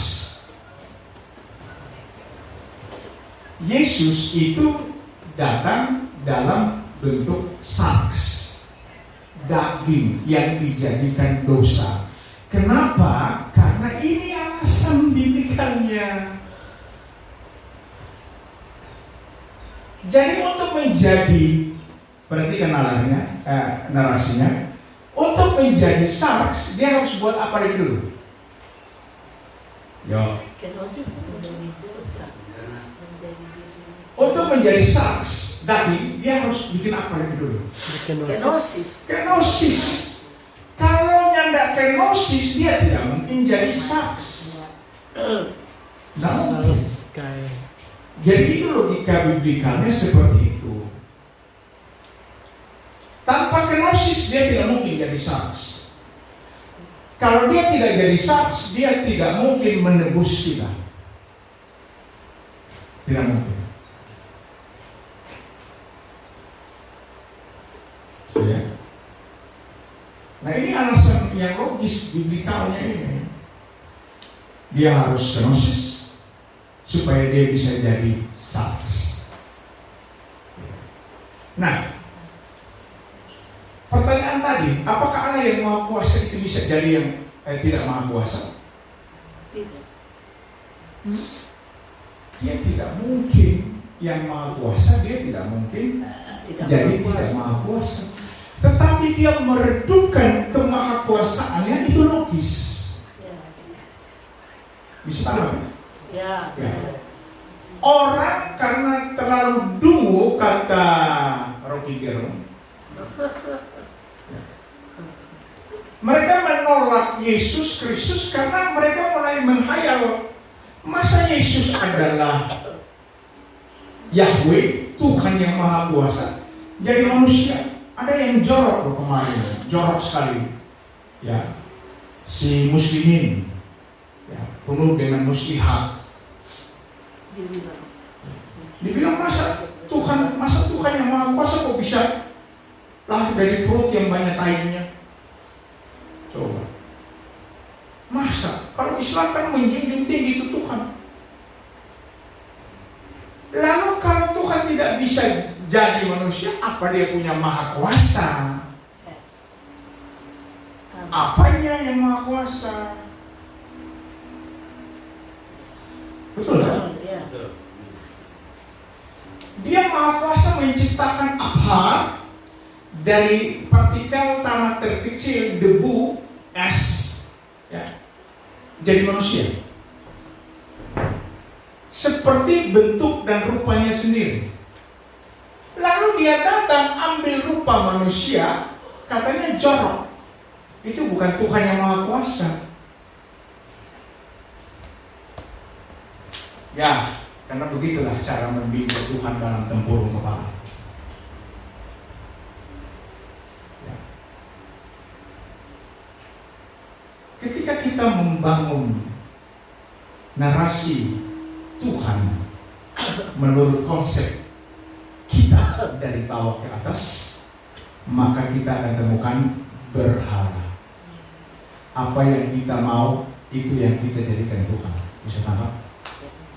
Yesus itu datang dalam bentuk sarx, daging yang dijadikan dosa. Kenapa? Karena ini alasan biblikalnya. Jadi untuk menjadi, perhatikan narasinya, untuk menjadi sarx dia harus buat apa dulu? Yo. Kenosis menjadi dosa. Untuk menjadi sarx daging dia harus bikin apa dulu? Kenosis. Kenosis. Kalau nyandak kenosis dia tidak mungkin jadi sarx. Nggak mungkin. Kayak Jadi itu logika biblikalnya seperti itu. Tanpa kenosis dia tidak mungkin jadi sarx. Kalau dia tidak jadi sarx, dia tidak mungkin menebus kita. Tidak mungkin. Ya. Nah, ini alasan yang logis biblikalnya ini. Dia harus kenosis supaya dia bisa jadi sarx. Nah, pertanyaan tadi, apakah Allah yang Maha Kuasa itu bisa jadi yang tidak Maha Kuasa? Tidak. Dia tidak mungkin yang Maha Kuasa, dia tidak mungkin jadi tidak Maha Kuasa. Tetapi dia meredupkan kemahakuasaannya, itu logis. Bisa paham? Ya. Orang karena terlalu dungu, kata Rocky Gerung, mereka menolak Yesus Kristus karena mereka mulai menghayal, masa Yesus adalah Yahweh, Tuhan yang Maha Kuasa, jadi manusia. Ada yang jorok loh kemarin, jorok sekali. Ya, si muslimin, ya, penuh dengan muslihat. Dibilang masa Tuhan yang Maha Kuasa kok bisa lahir dari perut yang banyak tainya? Coba. Masa? Kalau Islam kan menjunjung tinggi itu Tuhan. Lalu kalau Tuhan tidak bisa jadi manusia, apa dia punya Maha Kuasa? Apanya yang Maha Kuasa? Betul kan? Ya. Dia Maha Kuasa menciptakan Abha dari partikel tanah terkecil, debu, es, ya, jadi manusia. Seperti bentuk dan rupanya sendiri. Lalu dia datang ambil rupa manusia, katanya jorok. Itu bukan Tuhan yang Maha Kuasa. Ya, karena begitulah cara membina Tuhan dalam tempurung kepala. Ya. Ketika kita membangun narasi Tuhan menurut konsep kita dari bawah ke atas, maka kita akan temukan berhala. Apa yang kita mau, itu yang kita jadikan Tuhan. Bisa tangkap?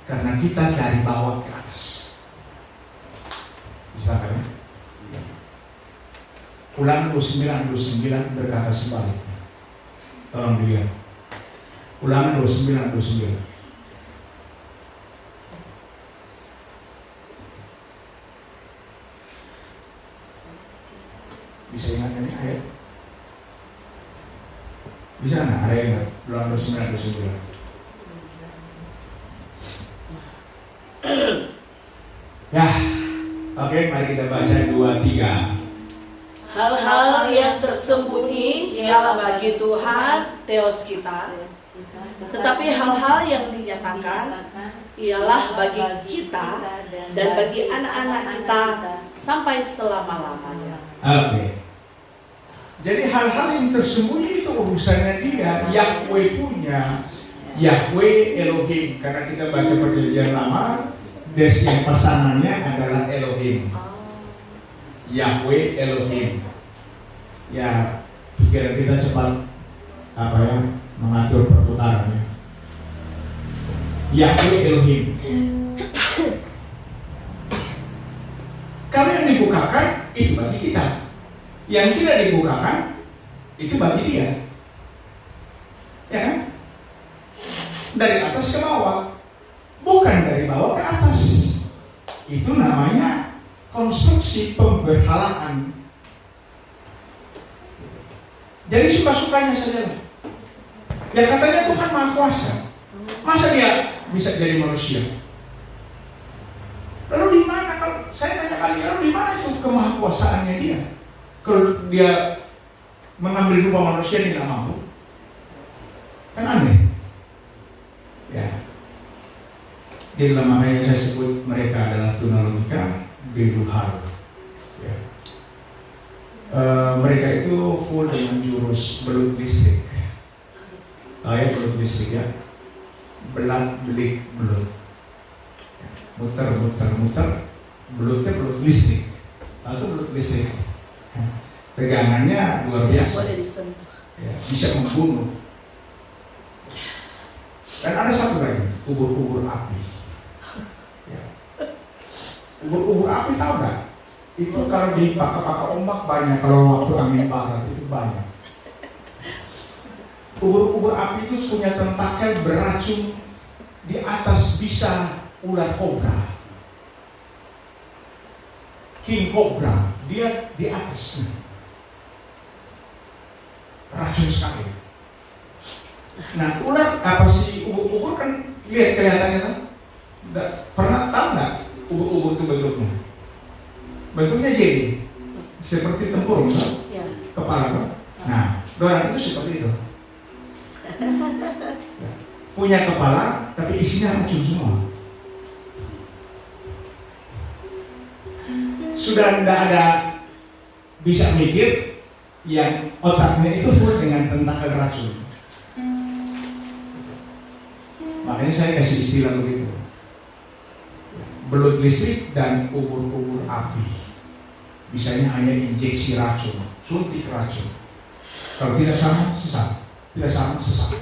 Karena kita dari bawah ke atas. Bisa kan? Ulangan 29 berkata sebaliknya. Tolong dilihat. Ulangan 29. Bisa ingat ini ayat? Bisa nggak ayat? Ulangan 29. Ya, oke, mari kita baca 2-3. Hal-hal yang tersembunyi ialah bagi Tuhan, Theos kita. Tetapi hal-hal yang dinyatakan ialah bagi kita dan bagi anak-anak kita sampai selama-lamanya. Oke. Jadi hal-hal yang tersembunyi itu urusannya dia. Yahweh punya. Yahweh Elohim. Karena kita baca perjanjian lama, des yang pasangannya adalah Elohim. Yahweh Elohim. Ya, pikiran kita cepat mengatur perputarannya. Yahweh Elohim. Kalau yang dibukakan itu bagi kita. Yang tidak dibukakan itu bagi dia. Ya kan? Dari atas ke bawah, bukan dari bawah ke atas. Itu namanya konstruksi pemberhalaan. Jadi suka-sukanya saja. Ya katanya Tuhan Maha Kuasa. Masa dia bisa jadi manusia? Lalu di mana, kalau saya tanya kali, lalu di mana itu kemahakuasaannya dia? Kalau dia mengambil rupa manusia dia tidak mampu, kan aneh. Ya, di dalam makanya saya sebut mereka adalah tunalogika beluhar. Ya. Mereka itu full dengan jurus belut listrik. Belut listrik ya, belat belik belut, muter, belutnya belut listrik atau belut listrik. Tegangannya luar biasa. Boleh disentuh. Ya, bisa membunuh. Dan ada satu lagi, ubur-ubur api. Ya. Ubur-ubur api tahu nggak? Itu kalau dipakai ombak banyak, kalau waktu angin barat itu banyak. Ubur-ubur api itu punya tentakel beracun, di atas bisa ular kobra, king kobra, dia di atas. Racun sekali. Nah, ular apa sih ubur-ubur kan kelihatannya kan? Pernah tahu nggak ubur-ubur itu bentuknya? Bentuknya jadi seperti tempurung, Ya. kepala kan? Nah, dorang itu seperti itu. Punya kepala tapi isinya racun semua. Sudah tidak ada bisa mikir, yang otaknya itu full dengan tentakel racun. Makanya saya kasih istilah begitu, belut listrik dan ubur-ubur api. Bisanya hanya injeksi racun, suntik racun. Kalau tidak sama, sesat. Tidak sama, sesat.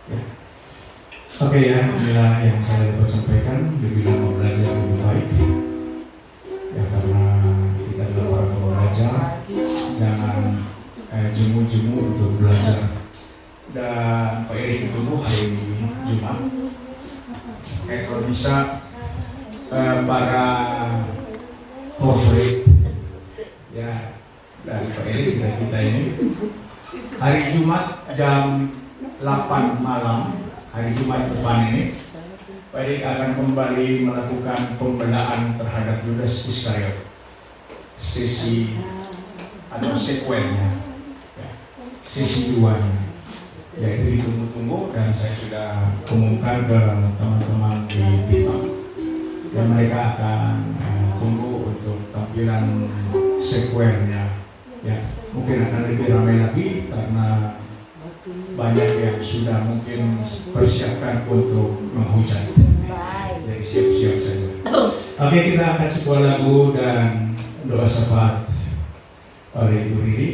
Ya. Oke ya, inilah yang saya dapat sampaikan. Dibilang mau belajar lebih baik. Ya, karena kita adalah para pembelajar, jangan jemu-jemu untuk belajar. Dan Pak Erik itu hari ini kalau bisa para corporate ya dari Pak Erik kita ini hari Jumat jam 8 malam, hari Jumat depan ini Pak Erik akan kembali melakukan pembelaan terhadap Yudas Iskariot, sesi atau sekuennya, ya, sesi 2-nya. Ya itu ditunggu-tunggu dan saya sudah umumkan ke teman-teman di TikTok dan mereka akan tunggu untuk tampilan sekuennya. Ya mungkin akan lebih ramai lagi karena banyak yang sudah mungkin persiapkan untuk menghujat. Jadi siap-siap saja. Oke, kita akan sebuah lagu dan doa syafaat oleh Ibu Riri.